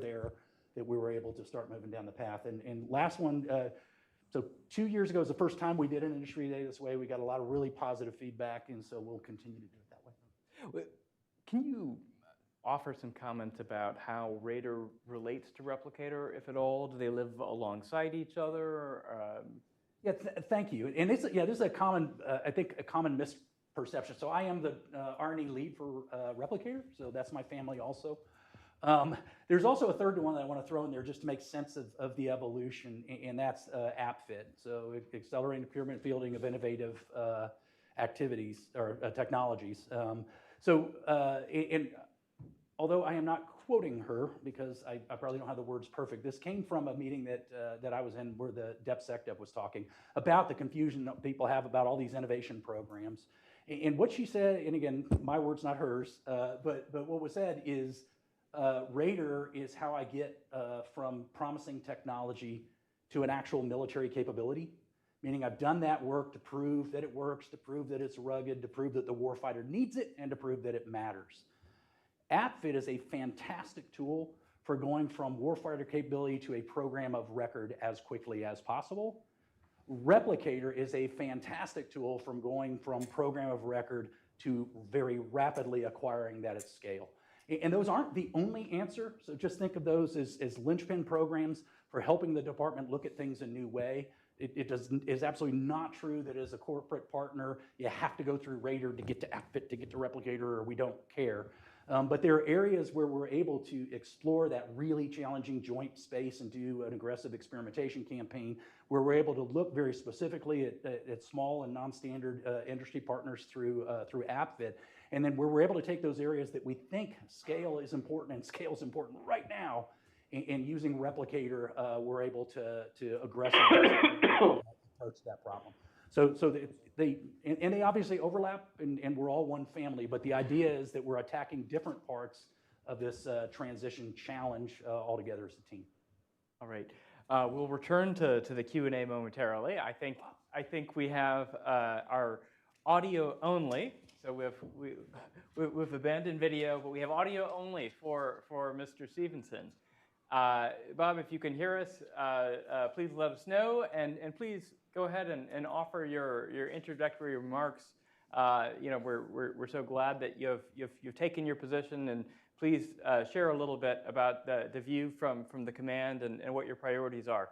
C: that we were able to start moving down the path. And last one, so 2 years ago was the first time we did an industry day this way. We got a lot of really positive feedback, and so we'll continue to do it that way.
A: Can you offer some comments about how RDER relates to Replicator, if at all? Do they live alongside each other?
C: Yeah, thank you. And this is a common, I think, a common misperception. So I am the R&E lead for Replicator, so that's my family also. There's also a third one that I want to throw in there just to make sense of the evolution, and that's AppFit. So accelerating the procurement fielding of innovative activities or technologies. And although I am not quoting her because I probably don't have the words perfect, this came from a meeting that I was in where the DepSecDev was talking about the confusion that people have about all these innovation programs. And what she said, and again, my words, not hers, but what was said is, RDER is how I get from promising technology to an actual military capability, meaning I've done that work to prove that it works, to prove that it's rugged, to prove that the warfighter needs it, and to prove that it matters. AppFit is a fantastic tool for going from warfighter capability to a program of record as quickly as possible. Replicator is a fantastic tool from going from program of record to very rapidly acquiring that at scale. And those aren't the only answer, so just think of those as linchpin programs for helping the department look at things a new way. It is absolutely not true that as a corporate partner, you have to go through RDER to get to AppFit, to get to Replicator, or we don't care. But there are areas where we're able to explore that really challenging joint space and do an aggressive experimentation campaign where we're able to look very specifically at small and non-standard industry partners through AppFit. And then where we're able to take those areas that we think scale is important and scale is important right now, and using Replicator, we're able to aggressively approach that problem. So they obviously overlap, and we're all one family, but the idea is that we're attacking different parts of this transition challenge all together as a team.
A: All right. We'll return to the Q&A momentarily. I think we have our audio only. So we've abandoned video, but we have audio only for Mr. Stevenson. Bob, if you can hear us, please let us know, and please go ahead and offer your introductory remarks. You know, we're so glad that you've taken your position, and please share a little bit about the view from the command and what your priorities are.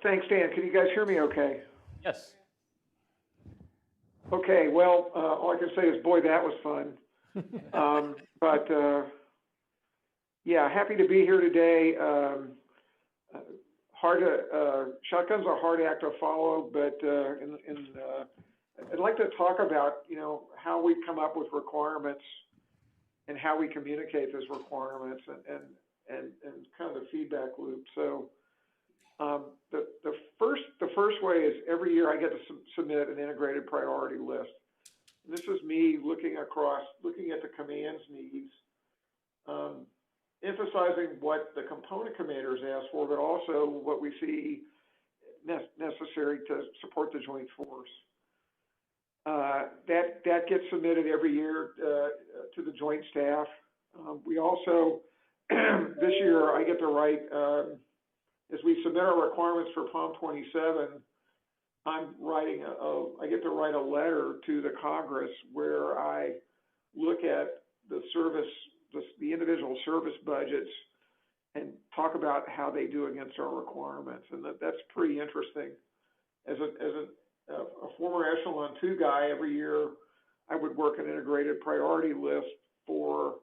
D: Thanks, Dan. Can you guys hear me okay?
A: Yes.
D: Okay, well, all I can say is, boy, that was fun. Yeah, happy to be here today. Shotguns are hard act to follow, but I'd like to talk about, you know, how we come up with requirements and how we communicate those requirements and kind of the feedback loop. So the first way is every year I get to submit an integrated priority list. And this is me looking at the command's needs, emphasizing what the component commanders ask for, but also what we see necessary to support the joint force. That gets submitted every year to the joint staff. We also, this year, I get to write, as we submit our requirements for POM 27, I get to write a letter to the Congress where I look at the individual service budgets and talk about how they do against our requirements, and that's pretty interesting. As a former Echelon 2 guy, every year I would work an integrated priority list for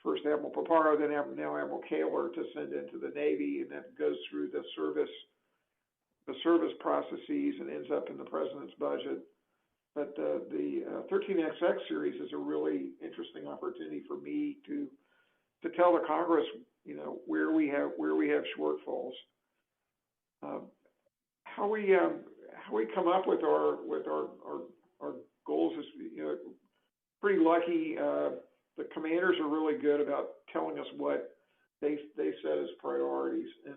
D: first Admiral Paparo, then now Admiral Kaler to send into the Navy, and that goes through the service processes and ends up in the President's budget. But the 13XX series is a really interesting opportunity for me to tell the Congress, you know, where we have shortfalls. How we come up with our goals is, you know, pretty lucky. The commanders are really good about telling us what they set as priorities, and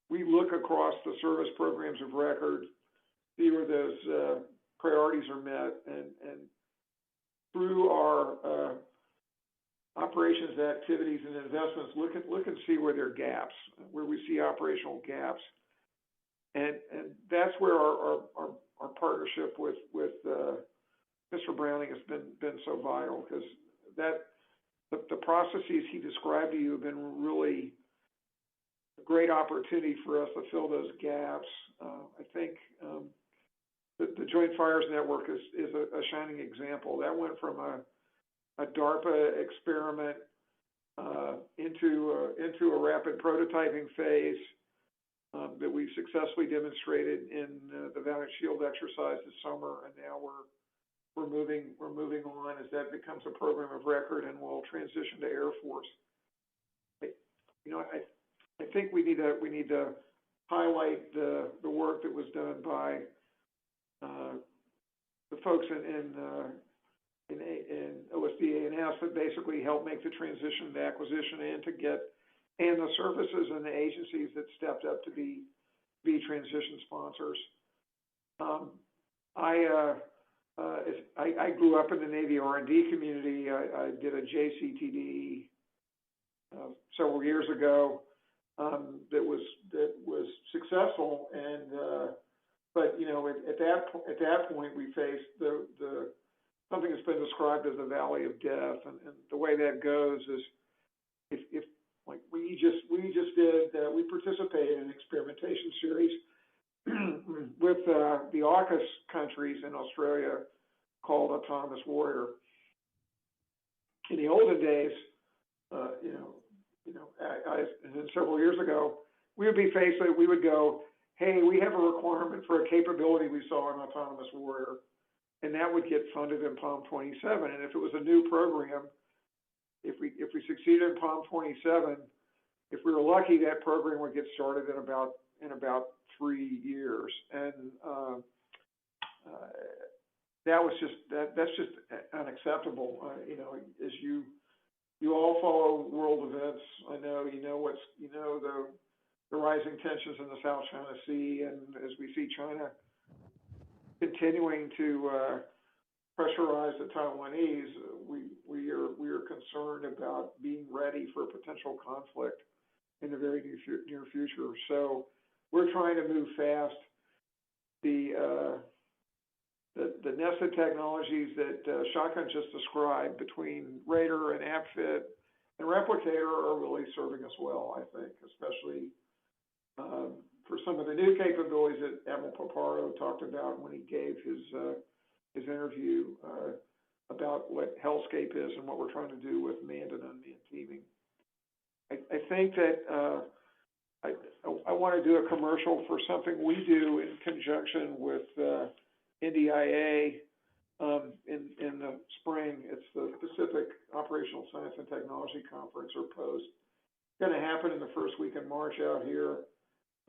D: we look across the service programs of record, see where those priorities are met, and through our operations activities and investments, look and see where there are gaps, where we see operational gaps, and that's where our partnership with Mr. Browning has been so vital, because the processes he described to you have been really a great opportunity for us to fill those gaps. I think the Joint Fires Network is a shining example. That went from a DARPA experiment into a rapid prototyping phase that we successfully demonstrated in the Valiant Shield exercise this summer, and now we're moving on as that becomes a program of record, and we'll transition to Air Force. You know, I think we need to highlight the work that was done by the folks in OSDA&S that basically helped make the transition to acquisition and the services and the agencies that stepped up to be transition sponsors. I grew up in the Navy R&D community. I did a JCTD several years ago that was successful, and but you know, at that point we faced the something that's been described as the valley of death, and the way that goes is if like we participated in an experimentation series with the AUKUS countries in Australia called Autonomous Warrior. In the olden days, and then several years ago, we would be faced with, we would go, hey, we have a requirement for a capability we saw in Autonomous Warrior, and that would get funded in POM 27. And if it was a new program, if we succeeded in POM 27, if we were lucky, that program would get started in about 3 years. And that's just unacceptable. As you all follow world events, I know the rising tensions in the South China Sea, and as we see China continuing to pressurize the Taiwanese, we are concerned about being ready for a potential conflict in the very near future. So we're trying to move fast. The nested technologies that Shotgun just described between RDER and AppFit and Replicator are really serving us well, I think, especially for some of the new capabilities that Admiral Paparo talked about when he gave his interview about what Hellscape is and what we're trying to do with manned and unmanned teaming. I think that I want to do a commercial for something we do in conjunction with NDIA in the spring. It's the Pacific Operational Science and Technology Conference, or POST. It's going to happen in the first week in March out here.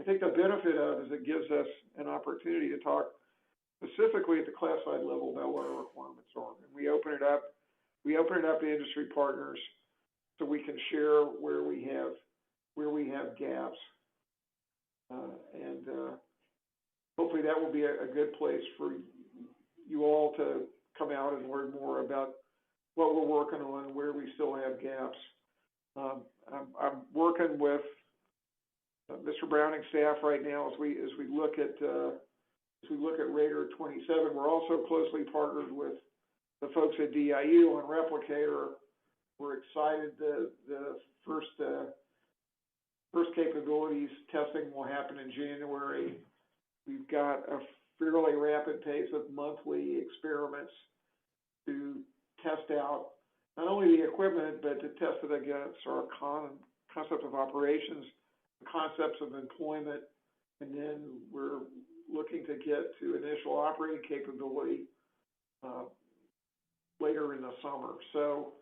D: I think the benefit of is it gives us an opportunity to talk specifically at the classified level about what our requirements are. And we open it up to industry partners so we can share where we have gaps. And hopefully that will be a good place for you all to come out and learn more about what we're working on, where we still have gaps. I'm working with Mr. Browning's staff right now as we look at RDER 27. We're also closely partnered with the folks at DIU on Replicator. We're excited the first capabilities testing will happen in January. We've got a fairly rapid pace of monthly experiments to test out not only the equipment, but to test it against our concept of operations, the concepts of employment, and then we're looking to get to initial operating capability later in the summer. So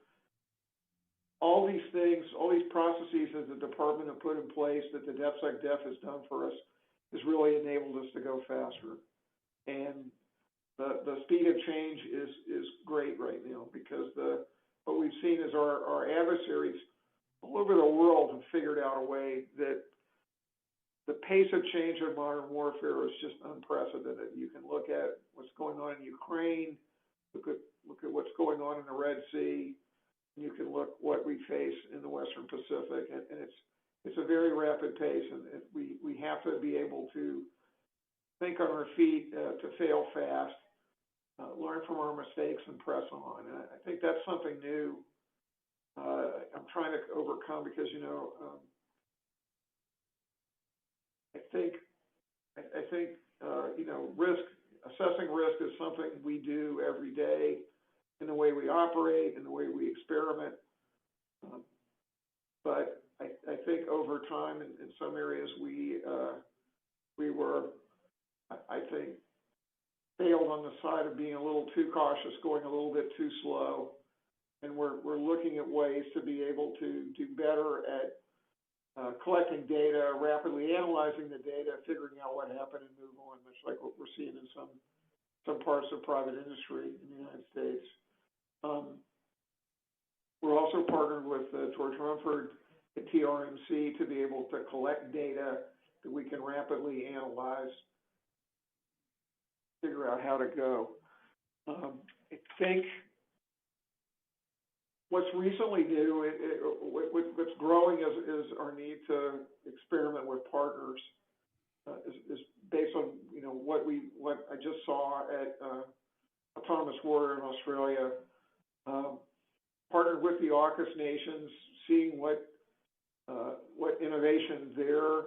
D: all these things, all these processes that the department have put in place, that the DefSecDef has done for us, has really enabled us to go faster. And the speed of change is great right now, because what we've seen is our adversaries all over the world have figured out a way that the pace of change in modern warfare is just unprecedented. You can look at what's going on in Ukraine, look at what's going on in the Red Sea, and you can look what we face in the Western Pacific, and it's a very rapid pace, and we have to be able to think on our feet, to fail fast, learn from our mistakes, and press on. And I think that's something new I'm trying to overcome, because I think assessing risk is something we do every day in the way we operate, in the way we experiment. But I think over time, in some areas, we were, I think, failed on the side of being a little too cautious, going a little bit too slow. And we're looking at ways to be able to do better at collecting data, rapidly analyzing the data, figuring out what happened, and move on, much like what we're seeing in some parts of private industry in the United States. We're also partnered with George Rumford at TRMC to be able to collect data that we can rapidly analyze, figure out how to go. I think what's recently new, what's growing is our need to experiment with partners. Is based on what I just saw at Autonomous Warrior in Australia. Partnered with the AUKUS nations, seeing what innovation their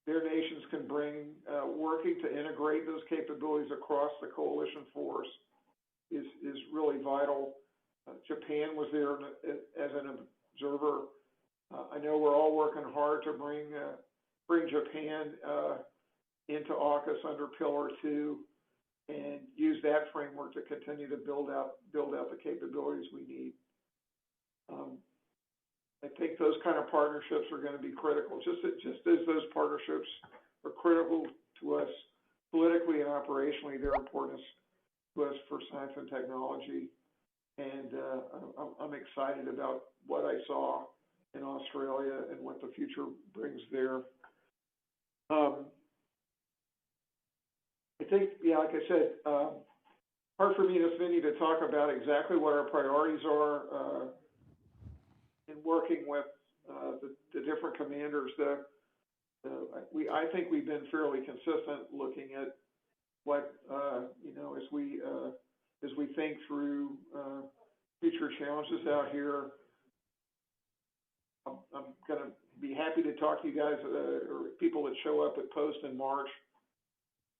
D: nations can bring, working to integrate those capabilities across the coalition force is really vital. Japan was there as an observer. I know we're all working hard to bring Japan into AUKUS under Pillar 2 and use that framework to continue to build out the capabilities we need. I think those kind of partnerships are going to be critical, just as those partnerships are critical to us politically and operationally. They're important to us for science and technology, and I'm excited about what I saw in Australia and what the future brings there. I think, like I said, hard for me this minute to talk about exactly what our priorities are in working with the different commanders. I think we've been fairly consistent looking at what as we think through future challenges out here. I'm going to be happy to talk to you guys or people that show up at Post in March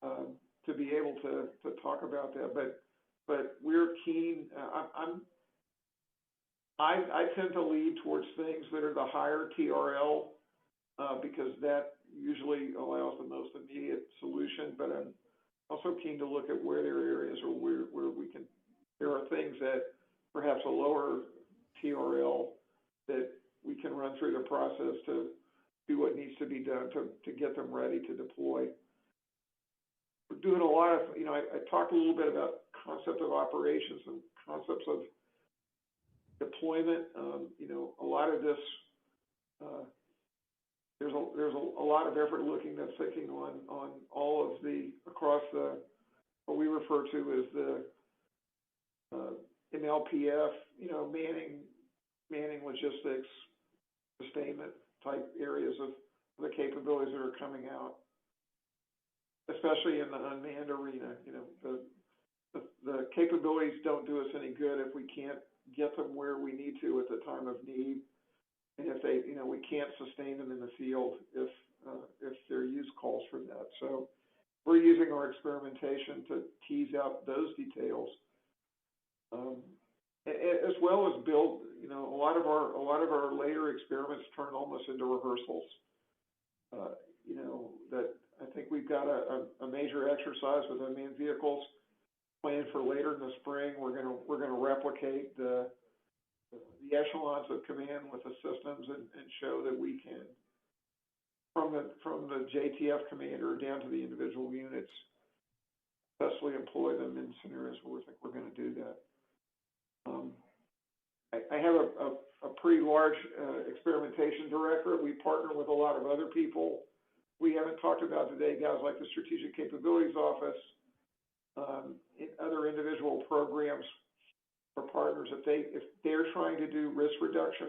D: to be able to talk about that. But we're keen. I tend to lead towards things that are the higher TRL because that usually allows the most immediate solution. But I'm also keen to look at where there are areas or where we can. There are things that perhaps a lower TRL that we can run through the process to do what needs to be done to get them ready to deploy. We're doing a lot of, I talked a little bit about concept of operations and concepts of deployment. A lot of this, there's a lot of effort looking at thinking on all of across what we refer to as the MLPF, manning logistics, sustainment type areas of the capabilities that are coming out, especially in the unmanned arena. The capabilities don't do us any good if we can't get them where we need to at the time of need, and if they, we can't sustain them in the field if their use calls for that. So we're using our experimentation to tease out those details, as well as build. A lot of our later experiments turn almost into rehearsals. That I think we've got a major exercise with unmanned vehicles planned for later in the spring. We're going to replicate the echelons of command with the systems and show that we can, from the JTF commander down to the individual units, successfully employ them in scenarios where we think we're going to do that. I have a pretty large experimentation directorate. We partner with a lot of other people. We haven't talked about today, guys like the Strategic Capabilities Office, other individual programs for partners. If they're trying to do risk reduction,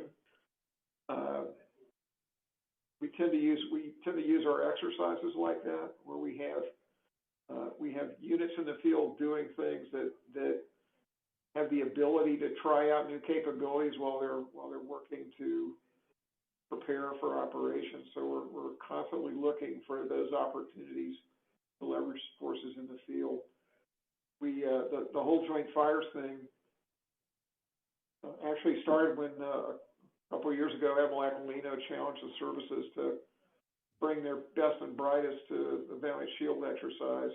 D: we tend to use our exercises like that, where we have units in the field doing things that have the ability to try out new capabilities while they're working to prepare for operations. So we're constantly looking for those opportunities to leverage forces in the field. The whole joint fires thing actually started when a couple of years ago, Admiral Aquilino challenged the services to bring their best and brightest to the Valiant Shield exercise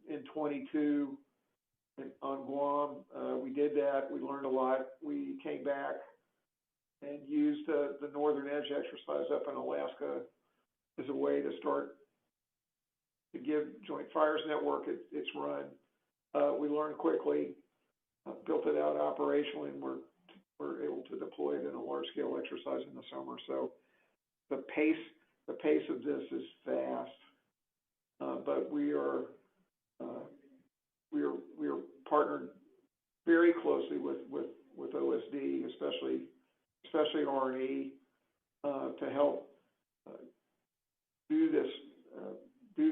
D: in 22 on Guam. We did that. We learned a lot. We came back and used the Northern Edge exercise up in Alaska as a way to start to give Joint Fires Network its run. We learned quickly, built it out operationally, and we're able to deploy it in a large-scale exercise in the summer. So the pace of this is fast, but we are we are partnered very closely with OSD, especially R&E, to help do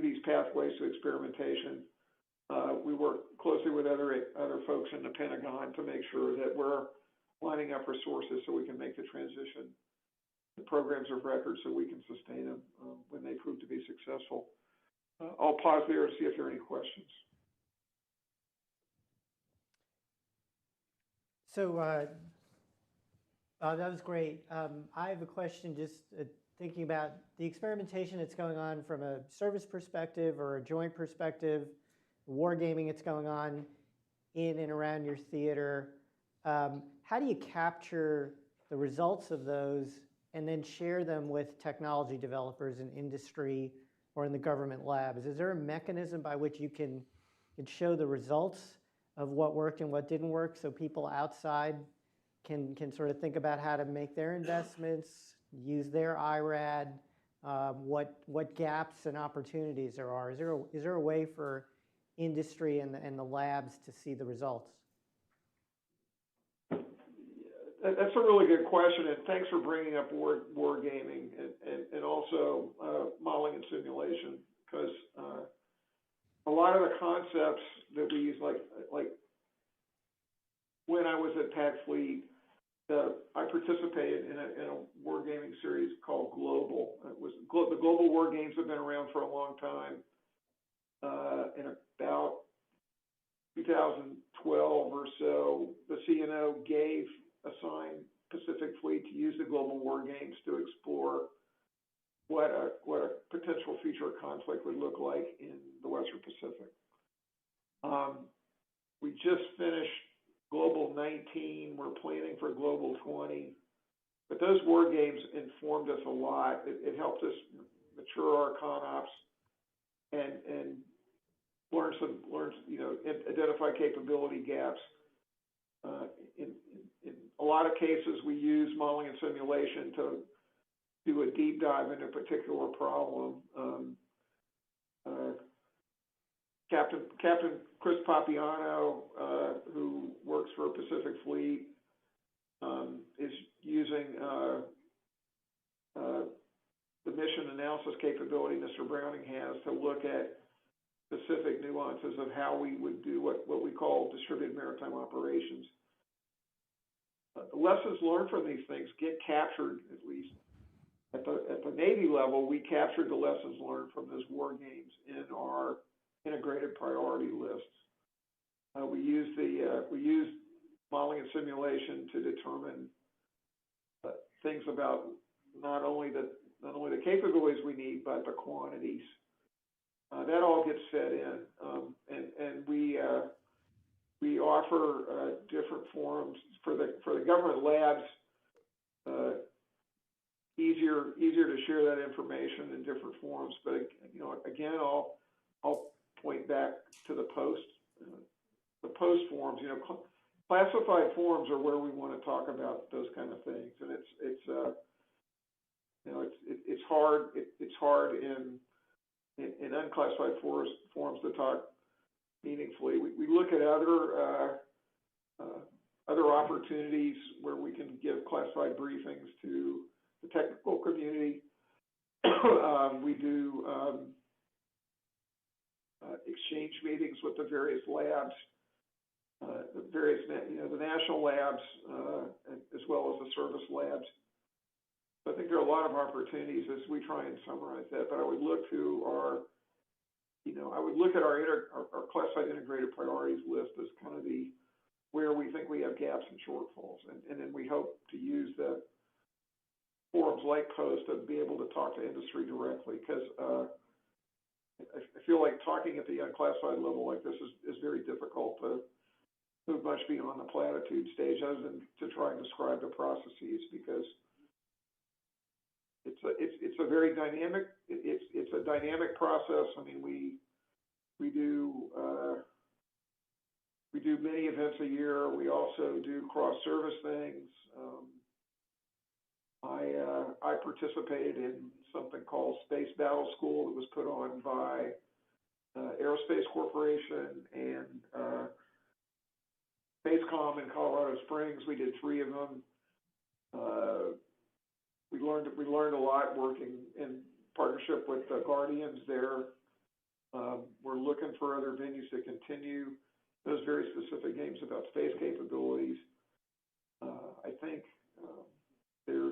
D: these pathways to experimentation. We work closely with other folks in the Pentagon to make sure that we're lining up resources so we can make the transition to programs of record so we can sustain them when they prove to be successful. I'll pause there to see if there are any questions.
B: So that was great. I have a question just thinking about the experimentation that's going on from a service perspective or a joint perspective, wargaming that's going on in and around your theater. How do you capture the results of those and then share them with technology developers in industry or in the government labs? Is there a mechanism by which you can show the results of what worked and what didn't work so people outside can sort of think about how to make their investments, use their IRAD, what gaps and opportunities there are? Is there a way for industry and the labs to see the results?
D: That's a really good question, and thanks for bringing up wargaming and also modeling and simulation, because a lot of the concepts that we use, like when I was at Pac Fleet, I participated in a wargaming series called Global. The Global War Games have been around for a long time. In about 2012 or so, the CNO assigned Pacific Fleet to use the Global War Games to explore what a potential future conflict would look like in the Western Pacific. We just finished Global 19. We're planning for Global 20. But those war games informed us a lot. It helped us mature our ConOps and learn, identify capability gaps. In a lot of cases, we use modeling and simulation to do a deep dive into a particular problem. Captain Chris Papiano, who works for Pacific Fleet, is using the mission analysis capability Mr. Browning has to look at specific nuances of how we would do what we call distributed maritime operations. The lessons learned from these things get captured, at least at the Navy level. We captured the lessons learned from those war games in our integrated priority lists. We use modeling and simulation to determine things about not only the capabilities we need, but the quantities. That all gets fed in, and we offer different forums for the government labs. Easier to share that information in different forums. But again, I'll point back to the post forums. Classified forums are where we want to talk about those kind of things, and it's hard in unclassified forums to talk meaningfully. We look at other opportunities where we can give classified briefings to the technical community. We do exchange meetings with the various labs, the national labs, as well as the service labs. So I think there are a lot of opportunities as we try and summarize that. But I would look to our classified integrated priorities list as kind of where we think we have gaps and shortfalls, and then we hope to use the forums like Post to be able to talk to industry directly, because I feel like talking at the unclassified level like this is very difficult to move much beyond the platitude stage, other than to try and describe the processes, because it's a very dynamic. It's a dynamic process. I mean, we do many events a year. We also do cross-service things. I participated in something called Space Battle School that was put on by Aerospace Corporation, and Spacecom in Colorado Springs. We did 3 of them. We learned a lot working in partnership with the Guardians there. We're looking for other venues to continue those very specific games about space capabilities. I think there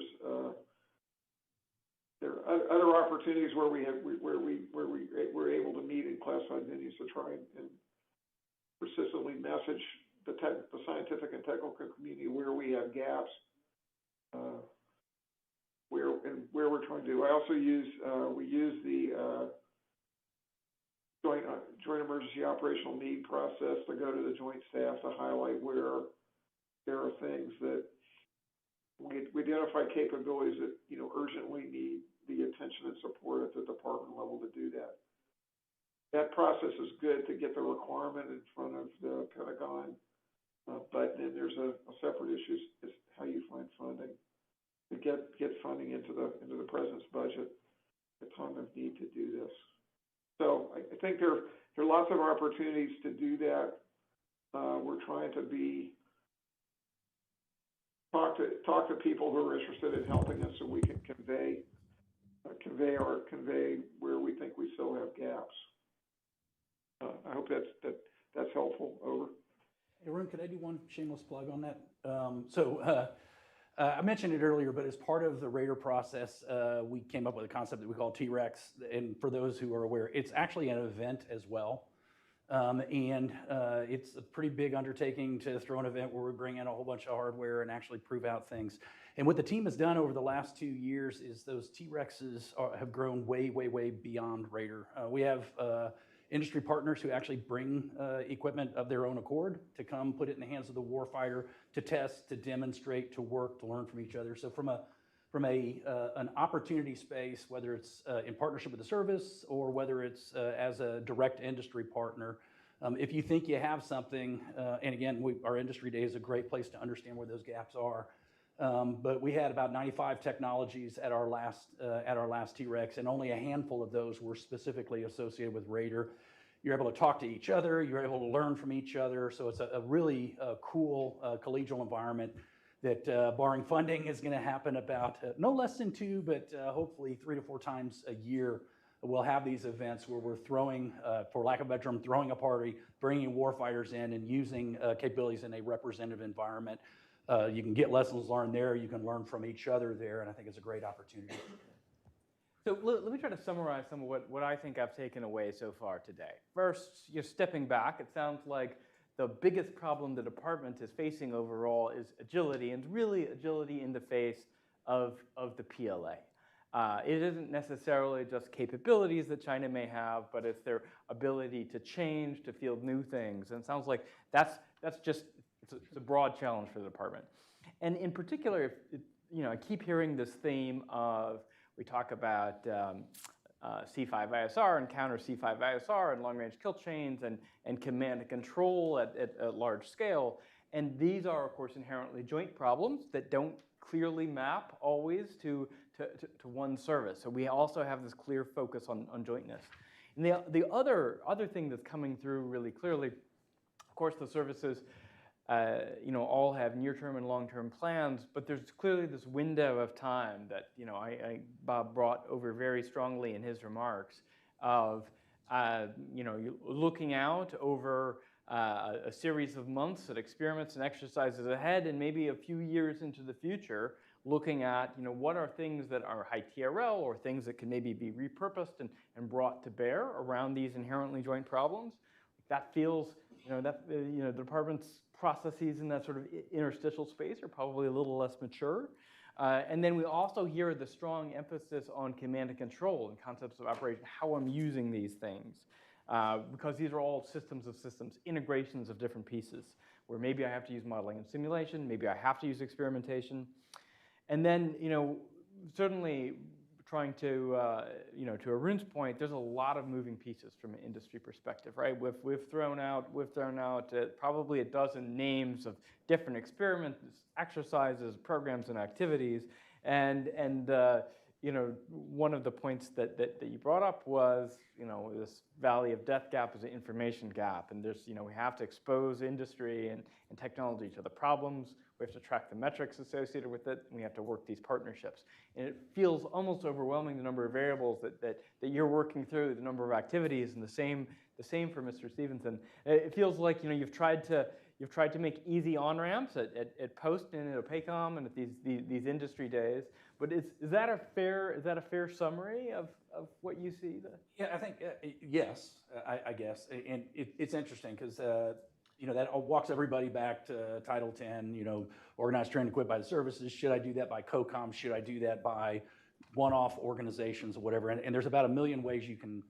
D: are other opportunities where we're able to meet in classified venues to try and persistently message the scientific and technical community where we have gaps, where we're trying to do. I also use we use the joint emergency operational need process to go to the joint staff to highlight where there are things that we identify capabilities that urgently need the attention and support at the department level to do that. That process is good to get the requirement in front of the Pentagon, but then there's a separate issue is how you find funding to get funding into the president's budget at time of need to do this. So I think there are lots of opportunities to do that. We're trying to talk to people who are interested in helping us, so we can convey where we think we still have gaps. I hope that's helpful. Over.
C: Hey, Arun, could I do one shameless plug on that? I mentioned it earlier, but as part of the RDER process, we came up with a concept that we call T-Rex. And for those who are aware, it's actually an event as well. It's a pretty big undertaking to throw an event where we bring in a whole bunch of hardware and actually prove out things. And what the team has done over the last 2 years is those T-Rexes have grown way, way, way beyond RDER. We have industry partners who actually bring equipment of their own accord to come put it in the hands of the warfighter to test, to demonstrate, to work, to learn from each other. So from an opportunity space, whether it's in partnership with the service or whether it's as a direct industry partner, if you think you have something, and again, our industry day is a great place to understand where those gaps are. But we had about 95 technologies at our last T-Rex, and only a handful of those were specifically associated with RDER. You're able to talk to each other, you're able to learn from each other, so it's a really cool collegial environment that, barring funding, is going to happen about no less than 2, but hopefully 3 to 4 times a year. We'll have these events where we're throwing, for lack of a better term, throwing a party, bringing warfighters in and using capabilities in a representative environment. You can get lessons learned there, you can learn from each other there, and I think it's a great opportunity.
A: So let me try to summarize some of what I think I've taken away so far today. First, you're stepping back. It sounds like the biggest problem the department is facing overall is agility, and really agility in the face of the PLA. It isn't necessarily just capabilities that China may have, but it's their ability to change, to field new things. And it sounds like that's just it's a broad challenge for the department. And in particular, I keep hearing this theme of, we talk about C5ISR and counter C5ISR and long-range kill chains and command and control at a large scale. And these are, of course, inherently joint problems that don't clearly map always to one service. So we also have this clear focus on jointness. And the other thing that's coming through really clearly, of course, the services all have near-term and long-term plans, but there's clearly this window of time that Bob brought over very strongly in his remarks of looking out over a series of months at experiments and exercises ahead, and maybe a few years into the future, looking at what are things that are high TRL or things that can maybe be repurposed and brought to bear around these inherently joint problems. That feels the department's processes in that sort of interstitial space are probably a little less mature. And then we also hear the strong emphasis on command and control and concepts of operation, how I'm using these things. Because these are all systems of systems, integrations of different pieces, where maybe I have to use modeling and simulation, maybe I have to use experimentation. And then, certainly trying to, to Arun's point, there's a lot of moving pieces from an industry perspective, right? We've thrown out probably a dozen names of different experiments, exercises, programs, and activities, and you know, one of the points that you brought up was, you know, this valley of death gap is an information gap. And there's, you know, we have to expose industry and technology to the problems. We have to track the metrics associated with it. And we have to work these partnerships. And it feels almost overwhelming, the number of variables that you're working through, the number of activities, and the same for Mr. Stevenson. It feels like, you know, you've tried to make easy on-ramps at Post and at OPACOM and at these industry days. But is that a fair summary of what you see?
C: Yeah, I think, yes, I guess. And it's interesting because, you know, that walks everybody back to Title 10, you know, organized, trained, equipped by the services. Should I do that by COCOM? Should I do that by one-off organizations or whatever? And there's about a million ways you can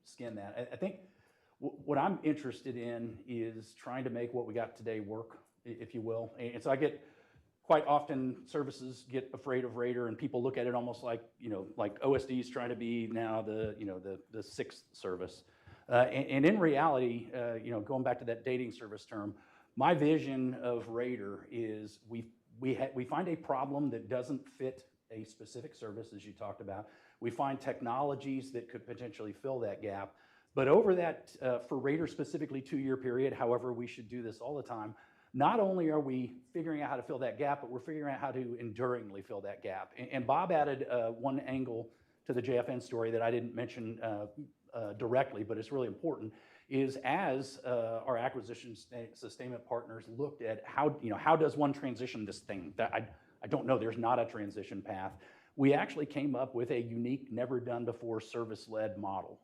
C: skin that. I think what I'm interested in is trying to make what we got today work, if you will. And so I get quite often services get afraid of RDER, and people look at it almost like, you know, like OSD is trying to be now the sixth service. And in reality, you know, going back to that dating service term, my vision of RDER is we find a problem that doesn't fit a specific service, as you talked about. We find technologies that could potentially fill that gap. But over that, for RDER specifically 2-year period, however, we should do this all the time. Not only are we figuring out how to fill that gap, but we're figuring out how to enduringly fill that gap. And Bob added one angle to the JFN story that I didn't mention directly, but it's really important, is as our acquisition sustainment partners looked at how does one transition this thing? That I don't know, there's not a transition path. We actually came up with a unique, never done before service-led model.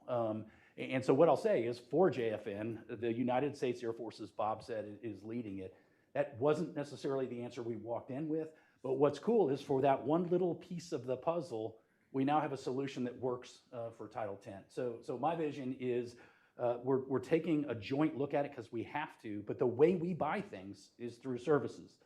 C: And so what I'll say is for JFN, the United States Air Force, as Bob said, is leading it. That wasn't necessarily the answer we walked in with, but what's cool is for that one little piece of the puzzle, we now have a solution that works for Title 10. So my vision is we're taking a joint look at it because we have to, but the way we buy things is through services.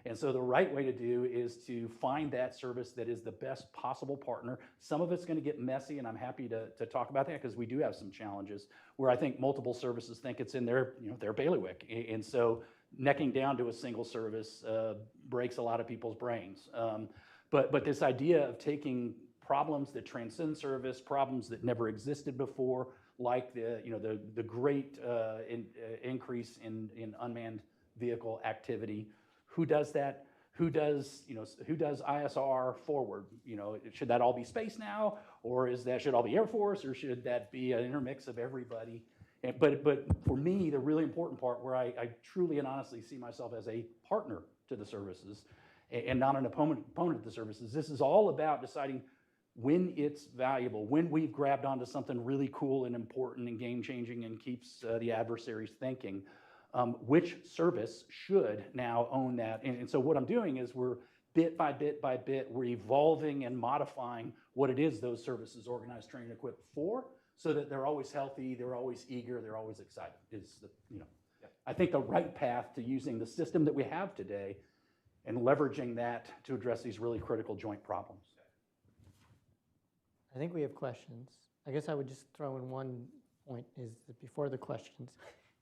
C: And so the right way to do is to find that service that is the best possible partner. Some of it's going to get messy, and I'm happy to talk about that because we do have some challenges where I think multiple services think it's in their bailiwick. And so necking down to a single service breaks a lot of people's brains. But this idea of taking problems that transcend service, problems that never existed before, like the great increase in unmanned vehicle activity. Who does that? Who does ISR forward? Should that all be space now, or should all be Air Force, or should that be an intermix of everybody? But for me, the really important part where I truly and honestly see myself as a partner to the services and not an opponent to the services, this is all about deciding when it's valuable, when we've grabbed onto something really cool and important and game-changing and keeps the adversaries thinking. Which service should now own that? And so what I'm doing is we're bit by bit by bit, we're evolving and modifying what it is those services organized, trained, equipped for, so that they're always healthy, they're always eager, they're always excited. I think the right path to using the system that we have today and leveraging that to address these really critical joint problems.
B: I think we have questions. I guess I would just throw in one point is that before the questions,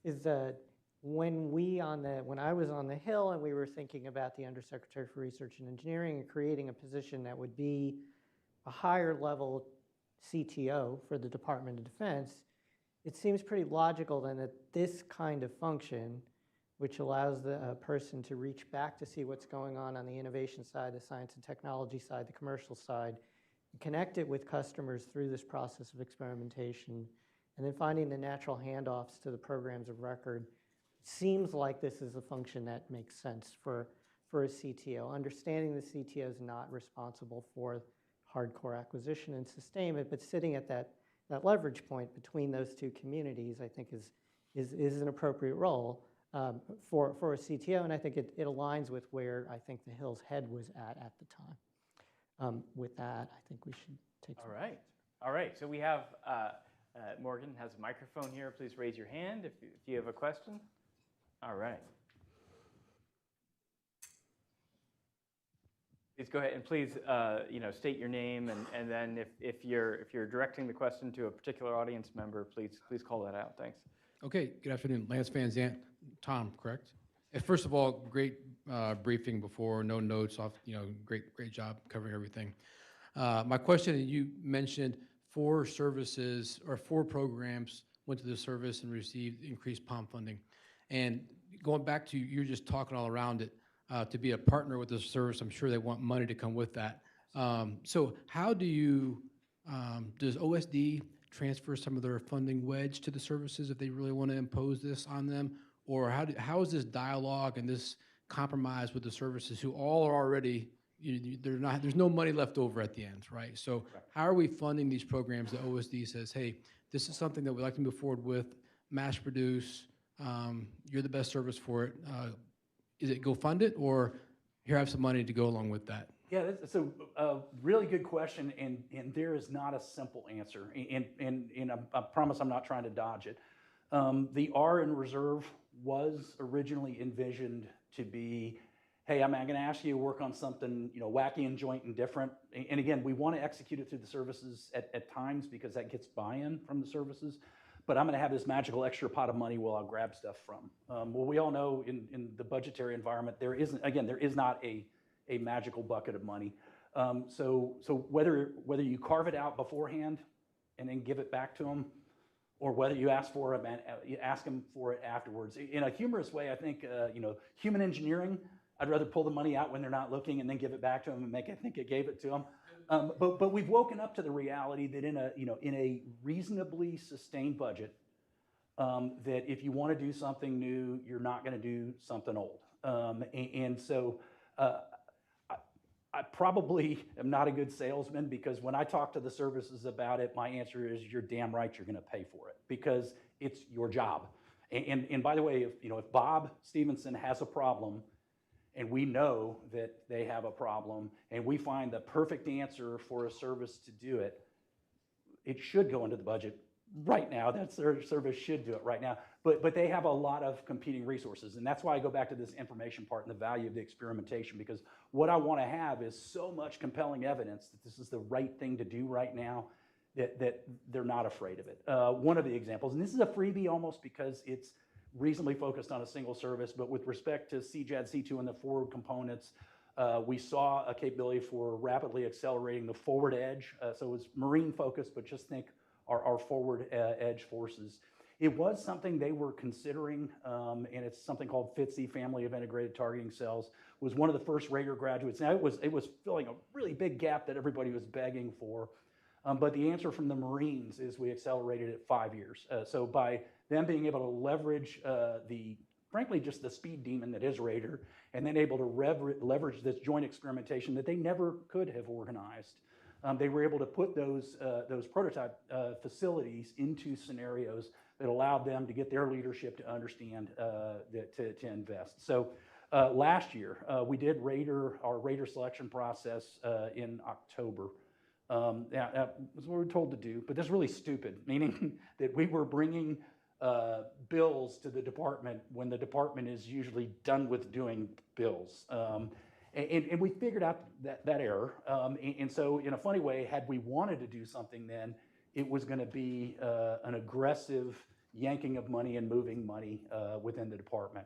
B: is that when I was on the Hill and we were thinking about the Undersecretary for Research and Engineering and creating a position that would be a higher level CTO for the Department of Defense, it seems pretty logical then that this kind of function, which allows the person to reach back to see what's going on the innovation side, the science and technology side, the commercial side, and connect it with customers through this process of experimentation, and then finding the natural handoffs to the programs of record. Seems like this is a function that makes sense for a CTO. Understanding the CTO is not responsible for hardcore acquisition and sustainment, but sitting at that leverage point between those two communities, I think is an appropriate role for a CTO, and I think it aligns with where I think the Hill's head was at the time. With that, I think we should take some.
A: All right. So we have Morgan has a microphone here. Please raise your hand if you have a question. All right. Please go ahead and please state your name and then if you're directing the question to a particular audience member, please call that out. Thanks.
E: Okay. Good afternoon, Lance Van Zant. Tom, correct? First of all, great briefing before, no notes off. Great job covering everything. My question, you mentioned 4 services or 4 programs went to the service and received increased POM funding. And going back to, you're just talking all around it, to be a partner with the service, I'm sure they want money to come with that. So how do you, does OSD transfer some of their funding wedge to the services if they really want to impose this on them? Or how is this dialogue and this compromise with the services who all are already, there's no money left over at the end, right? So how are we funding these programs that OSD says, hey, this is something that we'd like to move forward with, mass produce, you're the best service for it. Is it go fund it, or here, have some money to go along with that?
C: Yeah, that's a really good question, and there is not a simple answer, and I promise I'm not trying to dodge it. The R in reserve was originally envisioned to be, hey, I'm going to ask you to work on something, wacky and joint and different. And again, we want to execute it through the services at times because that gets buy-in from the services. But I'm going to have this magical extra pot of money where I'll grab stuff from. Well, we all know in the budgetary environment, there is not a magical bucket of money. So whether you carve it out beforehand and then give it back to them, or whether you ask for it and you ask them for it afterwards. In a humorous way, I think human engineering. I'd rather pull the money out when they're not looking and then give it back to them and make it think it gave it to them. But we've woken up to the reality that in a reasonably sustained budget, that if you want to do something new, you're not going to do something old. And so I probably am not a good salesman, because when I talk to the services about it, my answer is, you're damn right you're going to pay for it, because it's your job. And by the way, if Bob Stevenson has a problem, and we know that they have a problem, and we find the perfect answer for a service to do it, it should go into the budget right now. That service should do it right now. But they have a lot of competing resources, and that's why I go back to this information part and the value of the experimentation, because what I want to have is so much compelling evidence that this is the right thing to do right now that they're not afraid of it. One of the examples, and this is a freebie almost because it's reasonably focused on a single service, but with respect to CJAD C2 and the forward components, we saw a capability for rapidly accelerating the forward edge. So it's Marine focused, but just think our forward edge forces. It was something they were considering, and it's something called FITC, Family of Integrated Targeting Cells. It was one of the first RDER graduates. Now, it was filling a really big gap that everybody was begging for. But the answer from the Marines is we accelerated it 5 years. So by them being able to leverage frankly, just the speed demon that is RDER, and then able to leverage this joint experimentation that they never could have organized, they were able to put those prototype facilities into scenarios that allowed them to get their leadership to understand to invest. So last year, we did our RDER selection process in October. That's what we were told to do, but that's really stupid, meaning that we were bringing bills to the department when the department is usually done with doing bills. And we figured out that error. And so in a funny way, had we wanted to do something then, it was going to be an aggressive yanking of money and moving money within the department.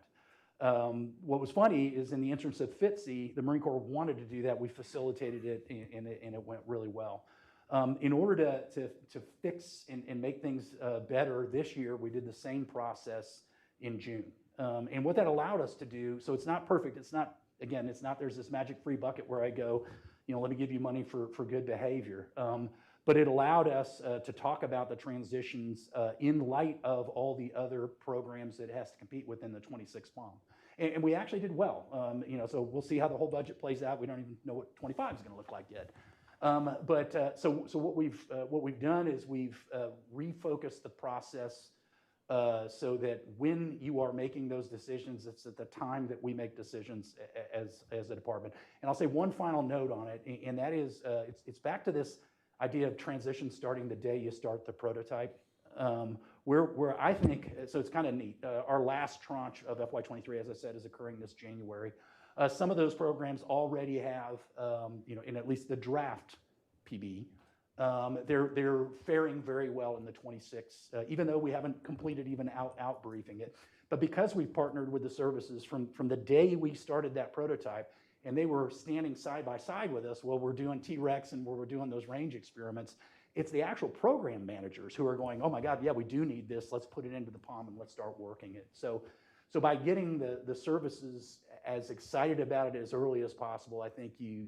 C: What was funny is in the entrance of FITC, the Marine Corps wanted to do that. We facilitated it, and it went really well. In order to fix and make things better this year, we did the same process in June. And what that allowed us to do, so it's not perfect. It's not, there's this magic free bucket where I go, let me give you money for good behavior. But it allowed us to talk about the transitions in light of all the other programs that it has to compete within the 26 POM. And we actually did well. So we'll see how the whole budget plays out. We don't even know what 25 is going to look like yet. So what we've done is we've refocused the process so that when you are making those decisions, it's at the time that we make decisions as a department. And I'll say one final note on it, and that is it's back to this idea of transition starting the day you start the prototype. Where I think, so it's kind of neat. Our last tranche of FY23, as I said, is occurring this January. Some of those programs already have, in at least the draft PB, they're faring very well in the 26, even though we haven't completed even out briefing it. But because we've partnered with the services from the day we started that prototype, and they were standing side by side with us while we're doing T-Rex and while we're doing those range experiments. It's the actual program managers who are going, oh my God, yeah, we do need this. Let's put it into the POM and let's start working it. So by getting the services as excited about it as early as possible, I think you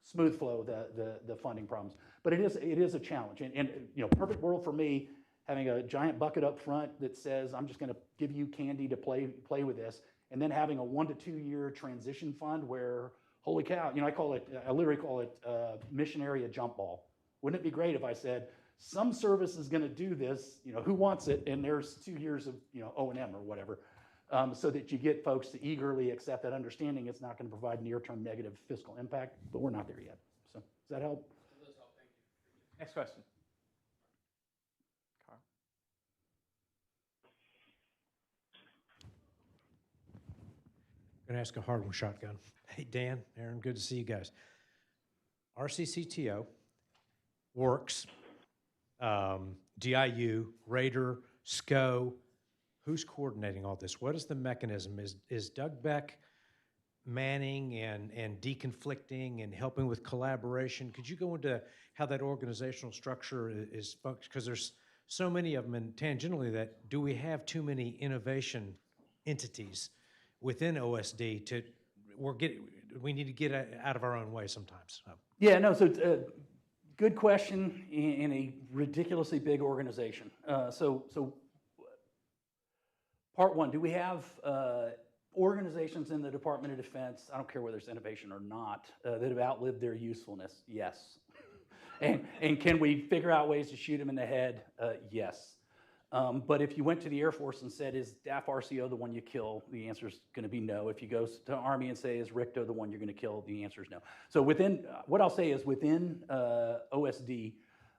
C: smooth flow the funding problems. But it is a challenge. And you know, perfect world for me, having a giant bucket up front that says, I'm just gonna give you candy to play with this, and then having a 1 to 2 year transition fund where, holy cow, you know, I literally call it missionary a jump ball. Wouldn't it be great if I said, some service is gonna do this, you know, who wants it? And there's 2 years of, you know, O&M or whatever, so that you get folks to eagerly accept that understanding it's not gonna provide near-term negative fiscal impact, but we're not there yet. So does that help?
E: That does help, thank you.
A: Next question. Carl.
F: Going to ask a hard one, shotgun. Hey, Dan, Aaron, good to see you guys. RCCTO, Works, DIU, RDER, SCO. Who's coordinating all this? What is the mechanism? Is Doug Beck manning and deconflicting and helping with collaboration? Could you go into how that organizational structure is functioning? Because there's so many of them, and tangentially that, do we have too many innovation entities within OSD to, we need to get out of our own way sometimes. So.
C: Yeah, no, so good question in a ridiculously big organization. So part one, do we have organizations in the Department of Defense, I don't care whether it's innovation or not, that have outlived their usefulness? Yes. and can we figure out ways to shoot them in the head? Yes. But if you went to the Air Force and said, is DAF RCO the one you kill? The answer is going to be no. If you go to the Army and say, is RICTO the one you're going to kill? The answer is no. So within, what I'll say is within OSD,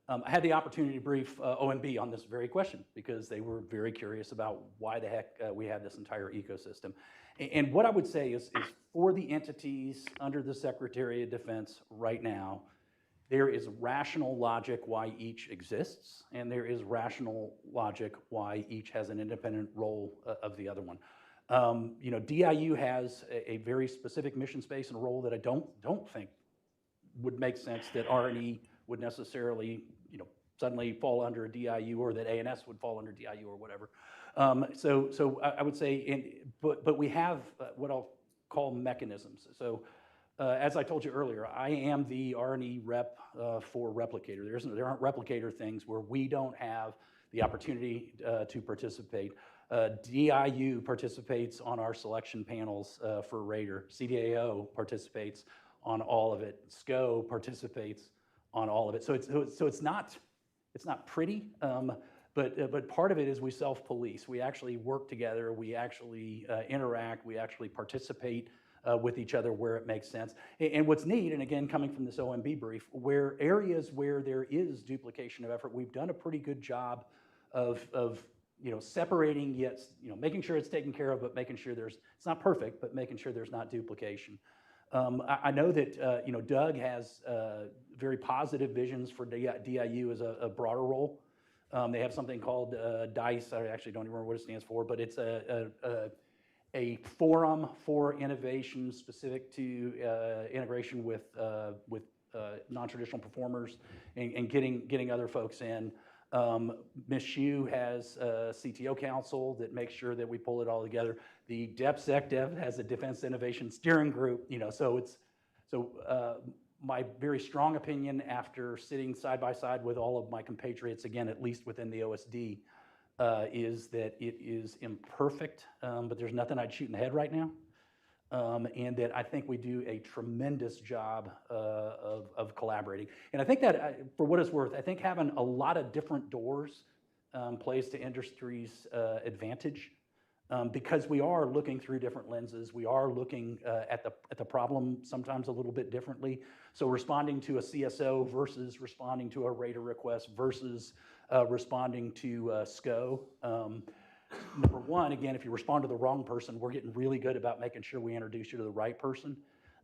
C: I had the opportunity to brief OMB on this very question because they were very curious about why the heck we had this entire ecosystem. And what I would say is for the entities under the Secretary of Defense right now, there is rational logic why each exists, and there is rational logic why each has an independent role of the other one. You know, DIU has a very specific mission space and role that I don't think would make sense that R&E would necessarily, you know, suddenly fall under a DIU, or that ANS would fall under DIU or whatever. So I would say, but we have what I'll call mechanisms. So as I told you earlier, I am the R&E rep for Replicator. There aren't Replicator things where we don't have the opportunity to participate. DIU participates on our selection panels for RDER. CDAO participates on all of it. SCO participates on all of it. So it's not pretty, but part of it is we self-police. We actually work together. We actually interact. We actually participate with each other where it makes sense. And what's neat, and again, coming from this OMB brief, where areas where there is duplication of effort, we've done a pretty good job of you know, separating, yet, you know, making sure it's taken care of, but making sure it's not perfect, but making sure there's not duplication. I know that, you know, Doug has very positive visions for DIU as a broader role. They have something called DICE. I actually don't even remember what it stands for, but it's a forum for innovation specific to integration with non-traditional performers and getting other folks in. Ms. Hsu has a CTO council that makes sure that we pull it all together. The DepSecDev has a Defense Innovation Steering Group, you know, my very strong opinion after sitting side by side with all of my compatriots, again, at least within the OSD, is that it is imperfect, but there's nothing I'd shoot in the head right now. And that I think we do a tremendous job of collaborating. And I think that, for what it's worth, I think having a lot of different doors plays to industry's advantage, because we are looking through different lenses. We are looking at the problem sometimes a little bit differently. So responding to a CSO versus responding to a RDER request versus responding to SCO. Number one, again, if you respond to the wrong person, we're getting really good about making sure we introduce you to the right person.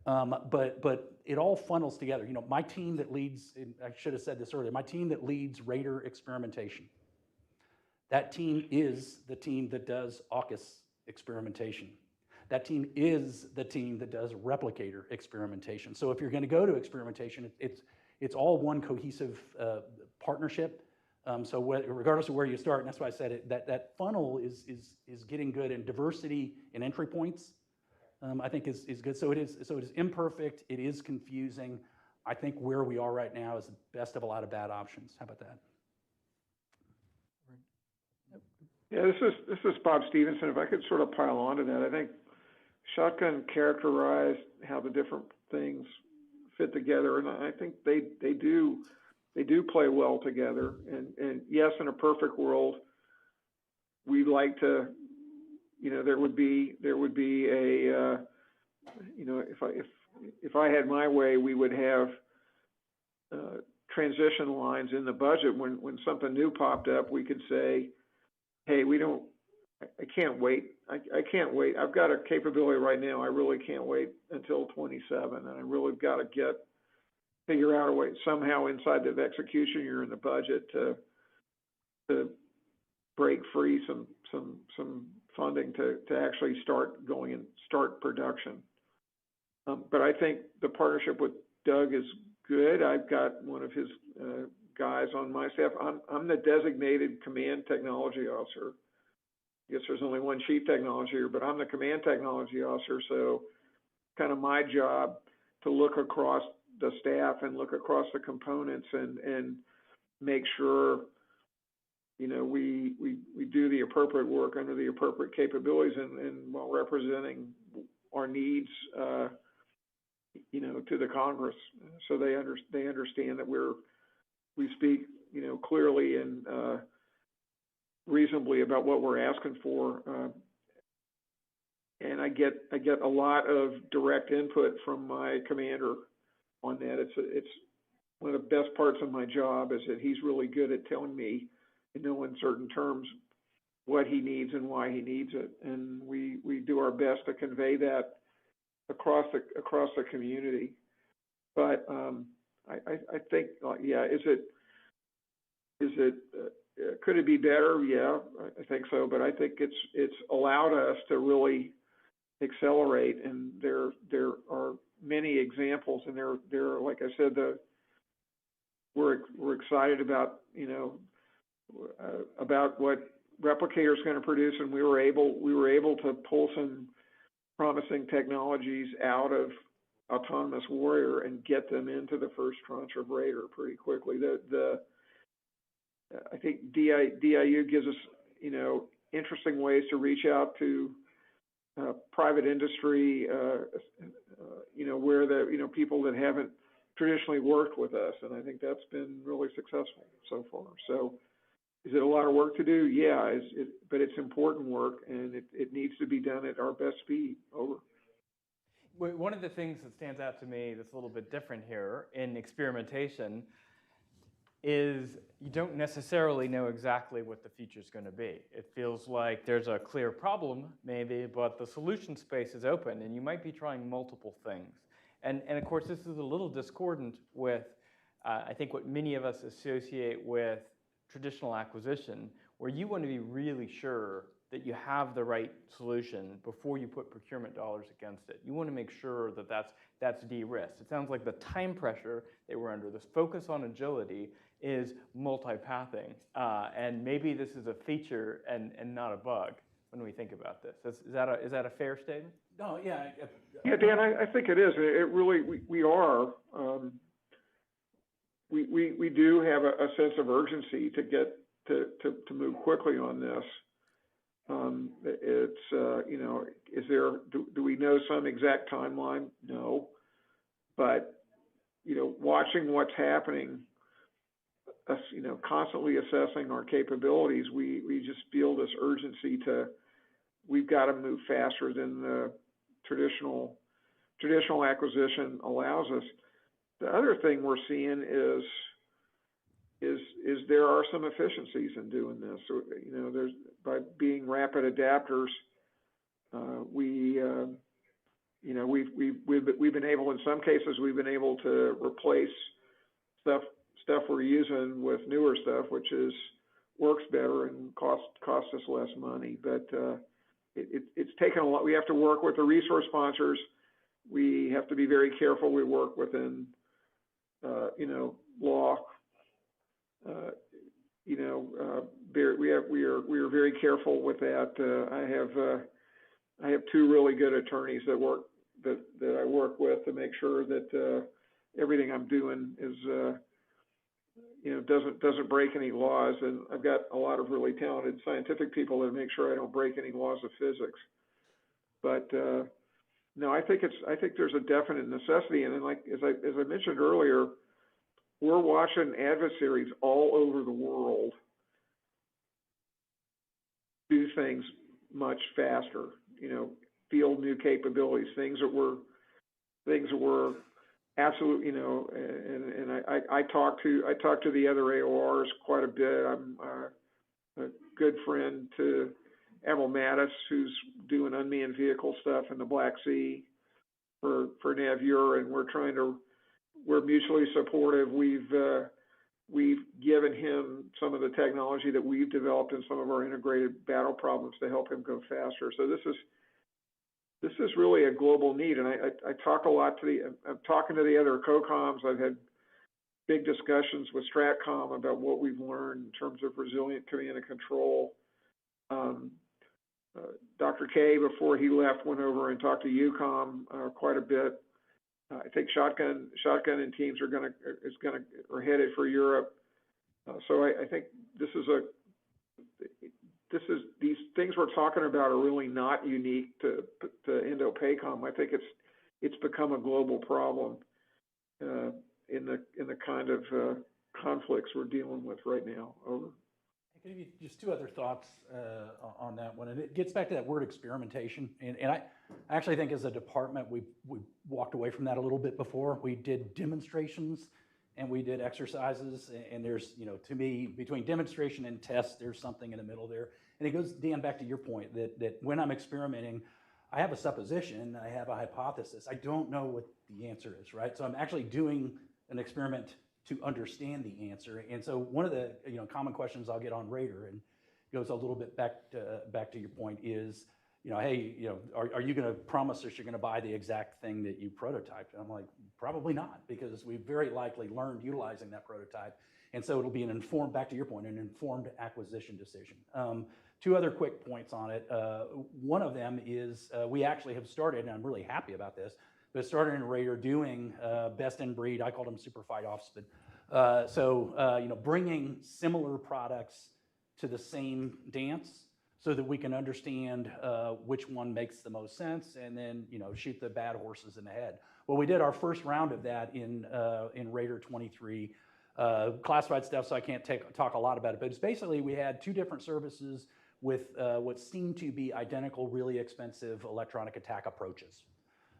C: But it all funnels together. You know, my team that leads, and I should have said this earlier, my team that leads RDER experimentation, that team is the team that does AUKUS experimentation. That team is the team that does replicator experimentation. So if you're going to go to experimentation, it's all one cohesive partnership. So regardless of where you start, and that's why I said it, that funnel is getting good, and diversity in entry points, I think is good. So it is imperfect. It is confusing. I think where we are right now is the best of a lot of bad options. How about that?
D: Yeah, this is Bob Stevenson. If I could sort of pile on to that, I think Shotgun characterized how the different things fit together, and I think they do play well together. And yes, in a perfect world, we'd like to, there would be a, if I had my way, we would have transition lines in the budget when something new popped up. We could say, hey, I can't wait. I can't wait. I've got a capability right now. I really can't wait until 27, and I really got to figure out a way somehow inside of execution year in the budget to break free some funding to actually start production. But I think the partnership with Doug is good. I've got one of his guys on my staff. I'm the designated command technology officer. I guess there's only one chief technology here, but I'm the command technology officer. So kind of my job to look across the staff and look across the components and make sure, we do the appropriate work under the appropriate capabilities and while representing our needs, to the Congress. So they understand that we speak, clearly and reasonably about what we're asking for. And I get a lot of direct input from my commander on that. It's one of the best parts of my job is that he's really good at telling me in no uncertain terms what he needs and why he needs it. And we do our best to convey that across the community. But I think, yeah, could it be better? Yeah, I think so. But I think it's allowed us to really accelerate, and there are many examples, and there like I said, we're excited about about what Replicator is going to produce, and we were able to pull some promising technologies out of Autonomous Warrior and get them into the first tranche of Raider pretty quickly. I think DIU gives us interesting ways to reach out to private industry, where the people that haven't traditionally worked with us, and I think that's been really successful so far. So, is it a lot of work to do? Yeah, but it's important work, and it needs to be done at our best speed. Over.
A: One of the things that stands out to me that's a little bit different here in experimentation is you don't necessarily know exactly what the future is going to be. It feels like there's a clear problem, maybe, but the solution space is open, and you might be trying multiple things. And of course, this is a little discordant with, I think, what many of us associate with traditional acquisition, where you want to be really sure that you have the right solution before you put procurement dollars against it. You want to make sure that that's de-risked. It sounds like the time pressure that we're under, this focus on agility, is multi-pathing. And maybe this is a feature and not a bug when we think about this. Is that a fair statement?
C: No, yeah.
D: Yeah, Dan, I think it is. It really, we are. We do have a sense of urgency to get to move quickly on this. Is there? Do we know some exact timeline? No, but watching what's happening, us constantly assessing our capabilities, we just feel this urgency we've got to move faster than the traditional acquisition allows us. The other thing we're seeing is there are some efficiencies in doing this. So, there's by being rapid adapters, we've been able, in some cases, we've been able to replace stuff we're using with newer stuff, which works better and costs us less money. But it's taken a lot. We have to work with the resource sponsors. We have to be very careful. We work within, law. We are very careful with that. I have two really good attorneys that I work with to make sure that everything I'm doing is doesn't break any laws, and I've got a lot of really talented scientific people that make sure I don't break any laws of physics. But no, I think there's a definite necessity, and then as I mentioned earlier, we're watching adversaries all over the world do things much faster. Field new capabilities, things that were absolutely, and I talk to the other AORs quite a bit. I'm a good friend to Admiral Mattis, who's doing unmanned vehicle stuff in the Black Sea for NAVUR, and we're mutually supportive. We've given him some of the technology that we've developed in some of our integrated battle problems to help him go faster. So this is really a global need, and I talk a lot I'm talking to the other COCOMs. I've had big discussions with STRATCOM about what we've learned in terms of resilient command and control. Dr. K, before he left, went over and talked to EUCOM quite a bit. I think shotgun and teams are headed for Europe. So I think these things we're talking about are really not unique to Indo-PACOM. I think it's become a global problem in the kind of conflicts we're dealing with right now. Over.
C: I can give you just two other thoughts on that one, and it gets back to that word experimentation. And I actually think as a department, we walked away from that a little bit before. We did demonstrations and we did exercises, and there's, to me, between demonstration and test, there's something in the middle there. And it goes, Dan, back to your point that when I'm experimenting, I have a supposition, I have a hypothesis. I don't know what the answer is, right? So I'm actually doing an experiment to understand the answer. And so one of the common questions I'll get on RDER, and goes a little bit back to your point, is hey, are you going to promise us you're going to buy the exact thing that you prototyped? And I'm like, probably not, because we very likely learned utilizing that prototype. And so it'll be an informed, back to your point, an informed acquisition decision. Two other quick points on it. One of them is we actually have started, and I'm really happy about this, but started in RDER doing best in breed. I call them super fight offs, but bringing similar products to the same dance so that we can understand which one makes the most sense, and then shoot the bad horses in the head. Well, we did our first round of that in RDER 23. Classified stuff, so I can't talk a lot about it, but it's basically we had two different services with what seemed to be identical, really expensive electronic attack approaches.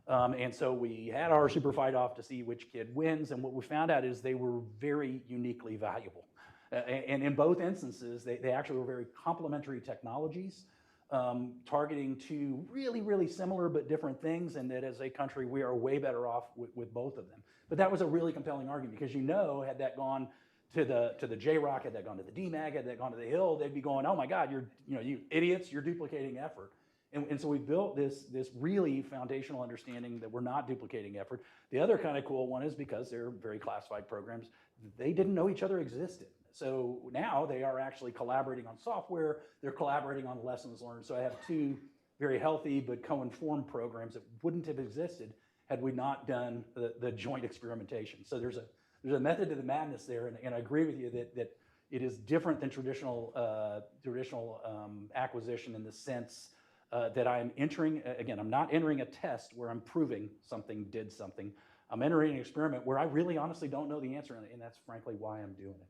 C: And so we had our super fight off to see which kid wins, and what we found out is they were very uniquely valuable. And in both instances, they actually were very complementary technologies, targeting two really, really similar but different things, and that as a country, we are way better off with both of them. But that was a really compelling argument, because had that gone to the JROC, had that gone to the DMAG, had that gone to the Hill, they'd be going, oh my God, you idiots, you're duplicating effort. And so we built this really foundational understanding that we're not duplicating effort. The other kind of cool one is, because they're very classified programs, they didn't know each other existed. So now they are actually collaborating on software, they're collaborating on lessons learned. So I have two very healthy but co-informed programs that wouldn't have existed had we not done the joint experimentation. So there's a method to the madness there, and I agree with you that it is different than traditional acquisition in the sense that I'm entering, again, I'm not entering a test where I'm proving something did something. I'm entering an experiment where I really honestly don't know the answer, and that's frankly why I'm doing it.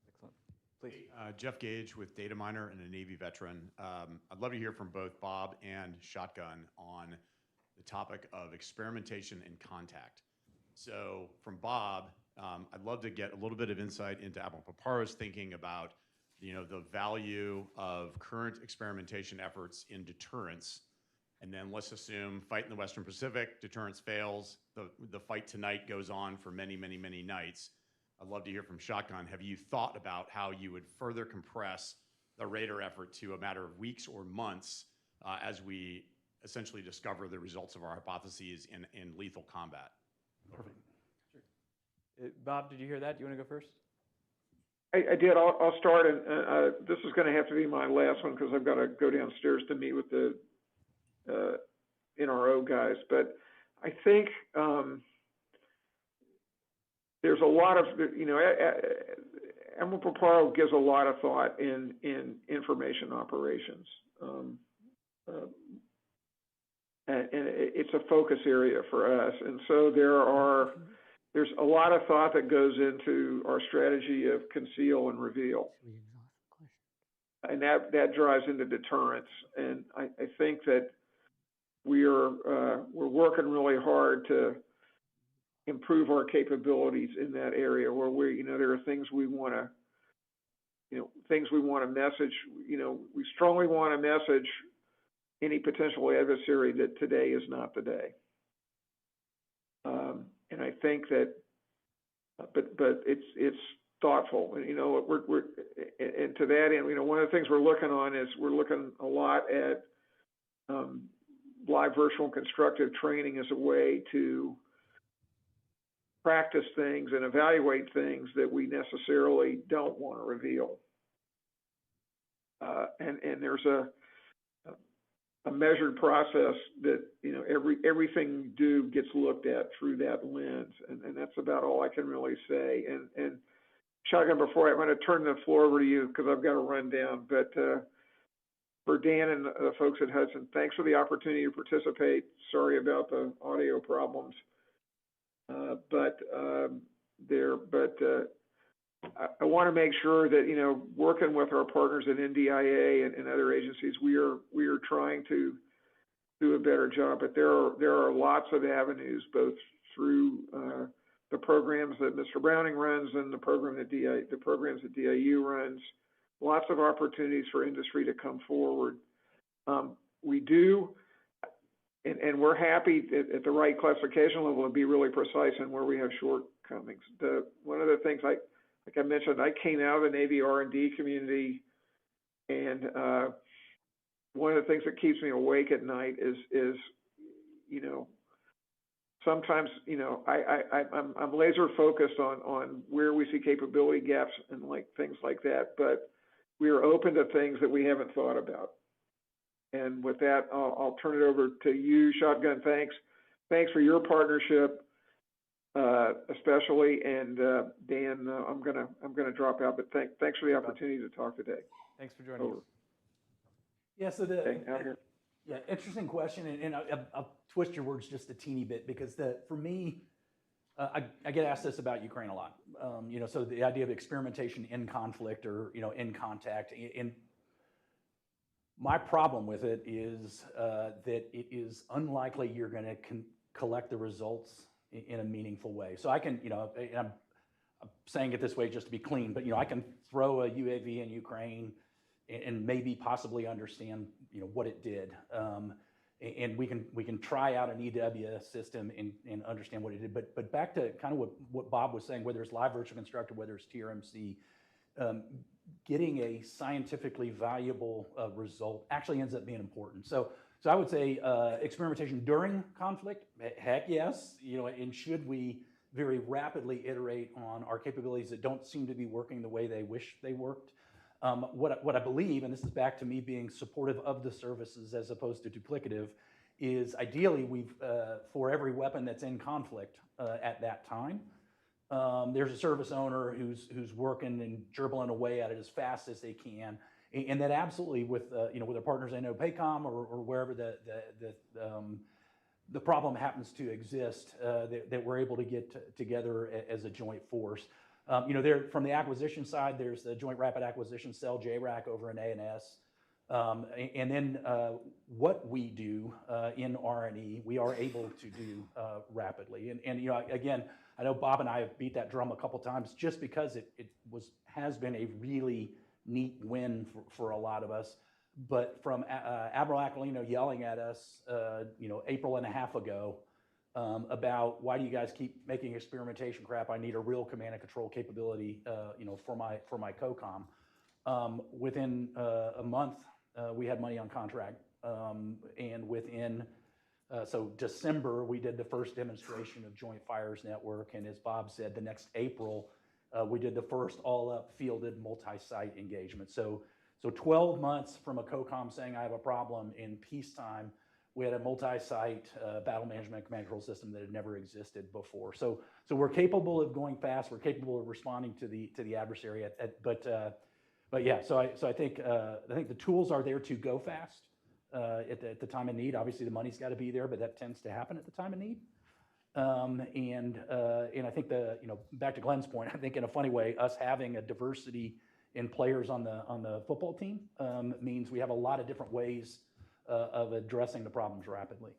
A: Excellent. Please.
G: Jeff Gage with Data Miner and a Navy veteran. I'd love to hear from both Bob and Shotgun on the topic of experimentation and contact. So from Bob, I'd love to get a little bit of insight into Admiral Paparo's thinking about the value of current experimentation efforts in deterrence. And then let's assume fight in the Western Pacific, deterrence fails, the fight tonight goes on for many, many, many nights. I'd love to hear from Shotgun. Have you thought about how you would further compress the RDER effort to a matter of weeks or months as we essentially discover the results of our hypotheses in lethal combat.
C: Perfect.
A: Bob, did you hear that? Do you want to go first?
D: I did. I'll start, and this is going to have to be my last one because I've got to go downstairs to meet with the NRO guys. But I think there's a lot of, Admiral Paparo gives a lot of thought in information operations. And it's a focus area for us. And so there's a lot of thought that goes into our strategy of conceal and reveal. And that drives into deterrence. And I think that we're working really hard to improve our capabilities in that area where there are things we want to message. We strongly want to message any potential adversary that today is not the day. And I think that, but it's thoughtful. And, and to that end, one of the things we're looking on is we're looking a lot at live virtual and constructive training as a way to practice things and evaluate things that we necessarily don't want to reveal. And there's a measured process that, everything we do gets looked at through that lens. And that's about all I can really say. And Shotgun, before I'm going to turn the floor over to you because I've got to run down. But for Dan and the folks at Hudson, thanks for the opportunity to participate. Sorry about the audio problems. I want to make sure that, working with our partners at NDIA and other agencies, we are trying to do a better job. But there are lots of avenues, both through the programs that Mr. Browning runs and the programs that DIU runs. Lots of opportunities for industry to come forward. We do, and we're happy at the right classification level to be really precise in where we have shortcomings. One of the things, like I mentioned, I came out of the Navy R&D community, and one of the things that keeps me awake at night is sometimes, I'm laser focused on where we see capability gaps and things like that, but we are open to things that we haven't thought about. And with that, I'll turn it over to you, Shotgun. Thanks for your partnership, especially. And Dan, I'm gonna drop out, but thanks for the opportunity to talk today.
A: Thanks for joining us.
C: Yeah. So
D: Okay, out here.
C: Yeah, interesting question, and I'll twist your words just a teeny bit because for me, I get asked this about Ukraine a lot. So the idea of experimentation in conflict or in contact. And my problem with it is that it is unlikely you're going to collect the results in a meaningful way. So I can, and I'm saying it this way just to be clean, but I can throw a UAV in Ukraine and maybe possibly understand what it did, and we can try out an EW system and understand what it did. But back to kind of what Bob was saying, whether it's live virtual constructor, whether it's TRMC, getting a scientifically valuable result actually ends up being important. So I would say experimentation during conflict, heck yes, and should we very rapidly iterate on our capabilities that don't seem to be working the way they wish they worked. What I believe, and this is back to me being supportive of the services as opposed to duplicative, is ideally for every weapon that's in conflict at that time, there's a service owner who's working and gerbling away at it as fast as they can, and that absolutely with their partners in PACOM or wherever the problem happens to exist, that we're able to get together as a joint force. There from the acquisition side, there's the Joint Rapid Acquisition Cell, JRAC, over in A&S. And then what we do in R&E, we are able to do rapidly. And again, I know Bob and I have beat that drum a couple times just because it has been a really neat win for a lot of us. But from Admiral Aquilino yelling at us, April and a half ago, about why do you guys keep making experimentation crap? I need a real command and control capability, for my COCOM. Within a month, we had money on contract And within, so December, we did the first demonstration of Joint Fires Network. And as Bob said, the next April, we did the first all-up fielded multi-site engagement. So 12 months from a COCOM saying I have a problem in peacetime, we had a multi-site battle management command control system that had never existed before. So we're capable of going fast. We're capable of responding to the adversary. But yeah, so I think the tools are there to go fast at the time of need. Obviously, the money's got to be there, but that tends to happen at the time of need. And I think back to Glenn's point, I think in a funny way, us having a diversity in players on the football team means we have a lot of different ways of addressing the problems rapidly.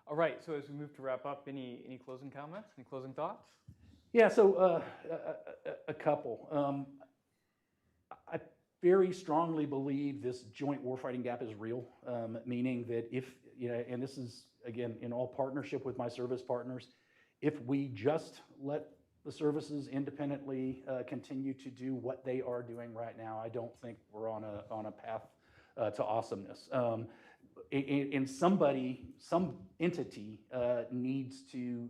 A: All right, so as we move to wrap up, any closing comments, any closing thoughts?
C: Yeah, so a couple. I very strongly believe this joint warfighting gap is real, meaning that if, and this is, again, in all partnership with my service partners, if we just let the services independently continue to do what they are doing right now, I don't think we're on a path to awesomeness. And some entity needs to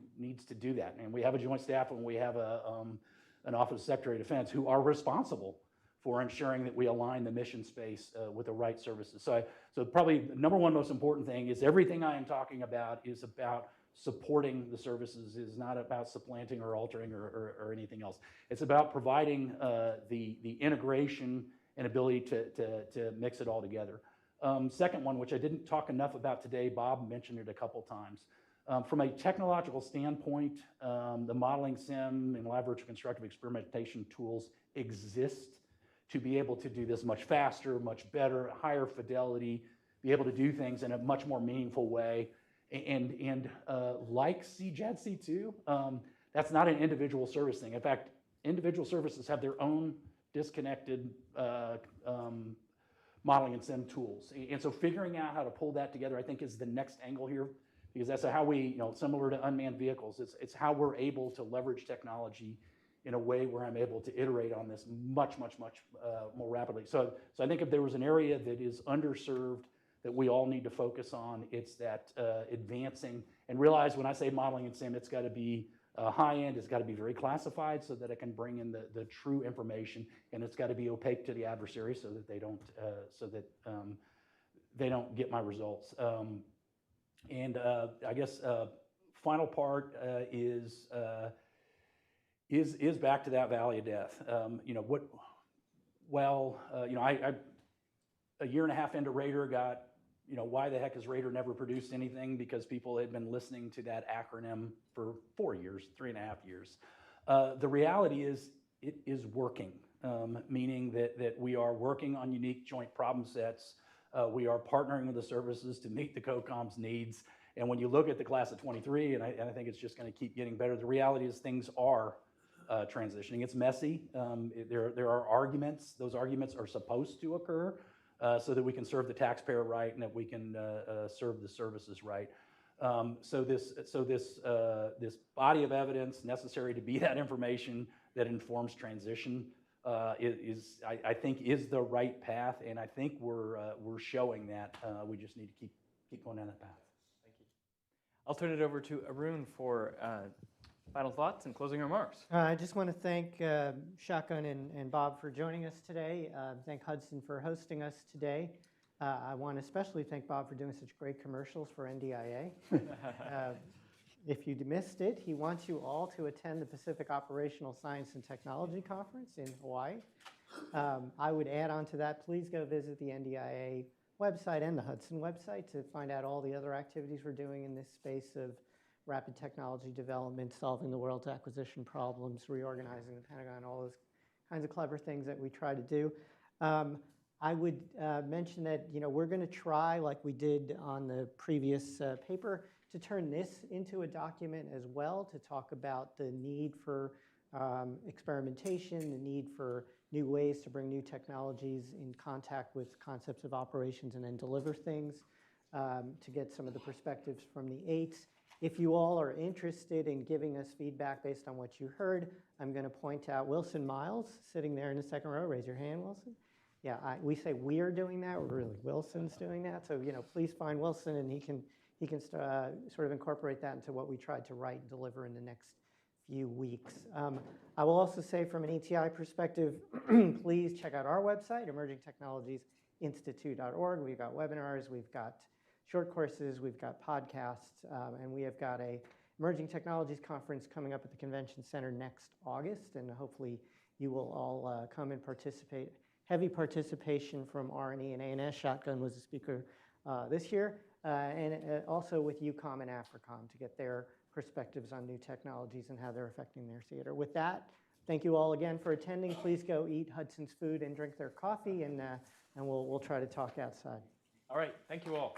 C: do that. And we have a joint staff and we have an Office of Secretary of Defense who are responsible for ensuring that we align the mission space with the right services. So probably the number one most important thing is everything I am talking about is about supporting the services, is not about supplanting or altering or anything else. It's about providing the integration and ability to mix it all together. Second one, which I didn't talk enough about today, Bob mentioned it a couple times. From a technological standpoint, the modeling sim and live virtual constructive experimentation tools exist to be able to do this much faster, much better, higher fidelity, be able to do things in a much more meaningful way. And like CJADC2, that's not an individual service thing. In fact, individual services have their own disconnected modeling and sim tools. And so figuring out how to pull that together, I think, is the next angle here, because that's how we, similar to unmanned vehicles, it's how we're able to leverage technology in a way where I'm able to iterate on this much more rapidly. So I think if there was an area that is underserved that we all need to focus on, it's that advancing, and realize when I say modeling and sim, it's got to be high end, it's got to be very classified so that it can bring in the true information, and it's got to be opaque to the adversary so that they don't get my results. And I guess final part is back to that valley of death. I a year and a half into RDER got, why the heck has RDER never produced anything? Because people had been listening to that acronym for 4 years, 3.5 years. The reality is it is working, meaning that we are working on unique joint problem sets. We are partnering with the services to meet the COCOM's needs. And when you look at the class of 23, and I think it's just going to keep getting better, the reality is things are transitioning. It's messy. There are arguments. Those arguments are supposed to occur so that we can serve the taxpayer right and that we can serve the services right. So this body of evidence necessary to be that information that informs transition I think is the right path, and I think we're showing that. We just need to keep going down that path.
A: Thank you. I'll turn it over to Arun for final thoughts and closing remarks.
B: I just want to thank Shotgun and Bob for joining us today. Thank Hudson for hosting us today. I want to especially thank Bob for doing such great commercials for NDIA. If you missed it, he wants you all to attend the Pacific Operational Science and Technology Conference in Hawaii. I would add on to that, please go visit the NDIA website and the Hudson website to find out all the other activities we're doing in this space of rapid technology development, solving the world's acquisition problems, reorganizing the Pentagon, all those kinds of clever things that we try to do. I would mention that we're going to try, like we did on the previous paper, to turn this into a document as well, to talk about the need for experimentation, the need for new ways to bring new technologies in contact with concepts of operations and then deliver things, to get some of the perspectives from the eights. If you all are interested in giving us feedback based on what you heard, I'm going to point out Wilson Miles, sitting there in the second row. Raise your hand, Wilson. we say we're doing that, really Wilson's doing that. So, please find Wilson and he can sort of incorporate that into what we tried to write and deliver in the next few weeks. I will also say from an ETI perspective, please check out our website, emergingtechnologiesinstitute.org. We've got webinars, we've got short courses, we've got podcasts, and we have got a Emerging Technologies Conference coming up at the Convention Center next August, and hopefully you will all come and participate. Heavy participation from R&E and A&S. Shotgun was a speaker this year, and also with UCOM and AFRICOM to get their perspectives on new technologies and how they're affecting their theater. With that, thank you all again for attending. Please go eat Hudson's food and drink their coffee, and we'll try to talk outside.
A: All right, thank you all.